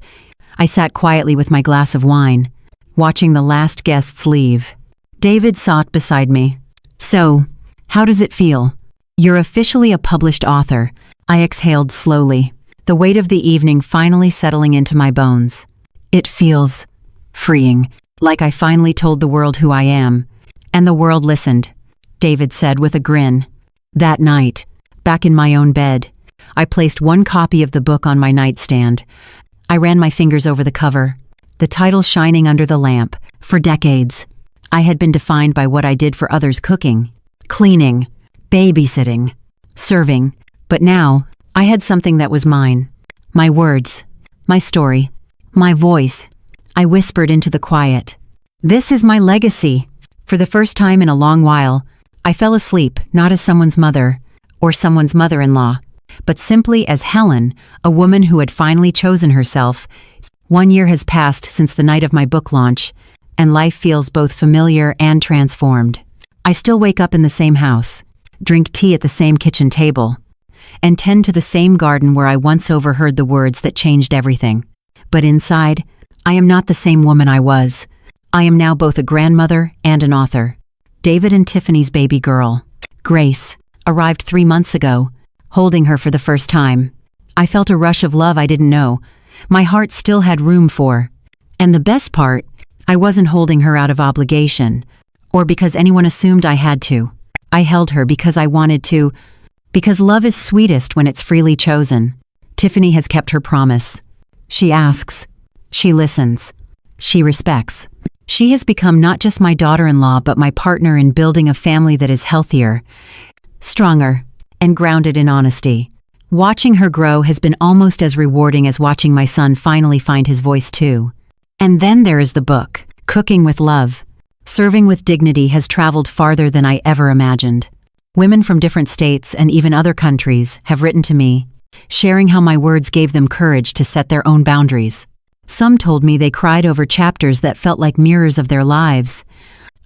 I sat quietly with my glass of wine, watching the last guests leave. David sat beside me. So, how does it feel? You're officially a published author. I exhaled slowly, the weight of the evening finally settling into my bones. It feels freeing, like I finally told the world who I am. And the world listened, David said with a grin. That night, back in my own bed, I placed one copy of the book on my nightstand. I ran my fingers over the cover, the title shining under the lamp. For decades, I had been defined by what I did for others: cooking, cleaning, babysitting, serving. But now, I had something that was mine. My words, my story, my voice. I whispered into the quiet. This is my legacy. For the first time in a long while, I fell asleep not as someone's mother or someone's mother-in-law, but simply as Helen, a woman who had finally chosen herself. 1 year has passed since the night of my book launch, and life feels both familiar and transformed. I still wake up in the same house, drink tea at the same kitchen table, and tend to the same garden where I once overheard the words that changed everything. But inside, I am not the same woman I was. I am now both a grandmother and an author. David and Tiffany's baby girl, Grace, arrived 3 months ago, holding her for the first time. I felt a rush of love I didn't know my heart still had room for. And the best part, I wasn't holding her out of obligation, or because anyone assumed I had to. I held her because I wanted to, because love is sweetest when it's freely chosen. Tiffany has kept her promise. She asks, she listens, she respects. She has become not just my daughter-in-law but my partner in building a family that is healthier, stronger, and grounded in honesty. Watching her grow has been almost as rewarding as watching my son finally find his voice too. And then there is the book, Cooking with Love. Serving with Dignity has traveled farther than I ever imagined. Women from different states and even other countries have written to me, sharing how my words gave them courage to set their own boundaries. Some told me they cried over chapters that felt like mirrors of their lives.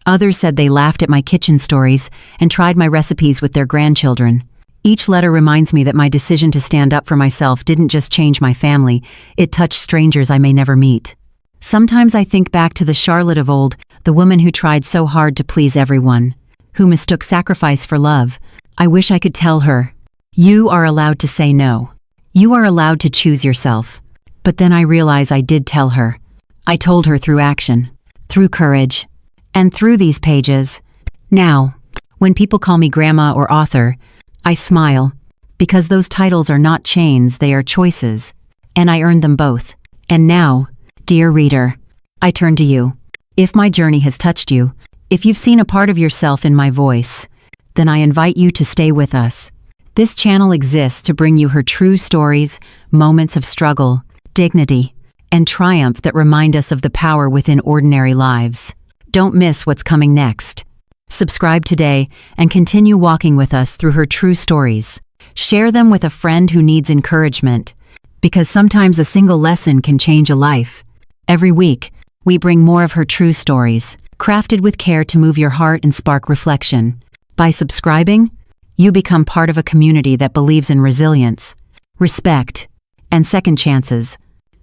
Others said they laughed at my kitchen stories and tried my recipes with their grandchildren. Each letter reminds me that my decision to stand up for myself didn't just change my family, it touched strangers I may never meet. Sometimes I think back to the Charlotte of old, the woman who tried so hard to please everyone, who mistook sacrifice for love. I wish I could tell her, you are allowed to say no. You are allowed to choose yourself. But then I realize I did tell her. I told her through action, through courage, and through these pages. Now, when people call me grandma or author, I smile, because those titles are not chains, they are choices, and I earned them both. And now, dear reader, I turn to you. If my journey has touched you, if you've seen a part of yourself in my voice, then I invite you to stay with us. This channel exists to bring you her true stories, moments of struggle, dignity, and triumph that remind us of the power within ordinary lives. Don't miss what's coming next. Subscribe today and continue walking with us through her true stories. Share them with a friend who needs encouragement, because sometimes a single lesson can change a life. Every week, we bring more of her true stories, crafted with care to move your heart and spark reflection. By subscribing, you become part of a community that believes in resilience, respect, and second chances.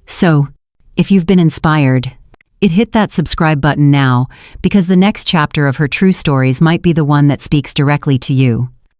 So, if you've been inspired, hit that subscribe button now, because the next chapter of her true stories might be the one that speaks directly to you.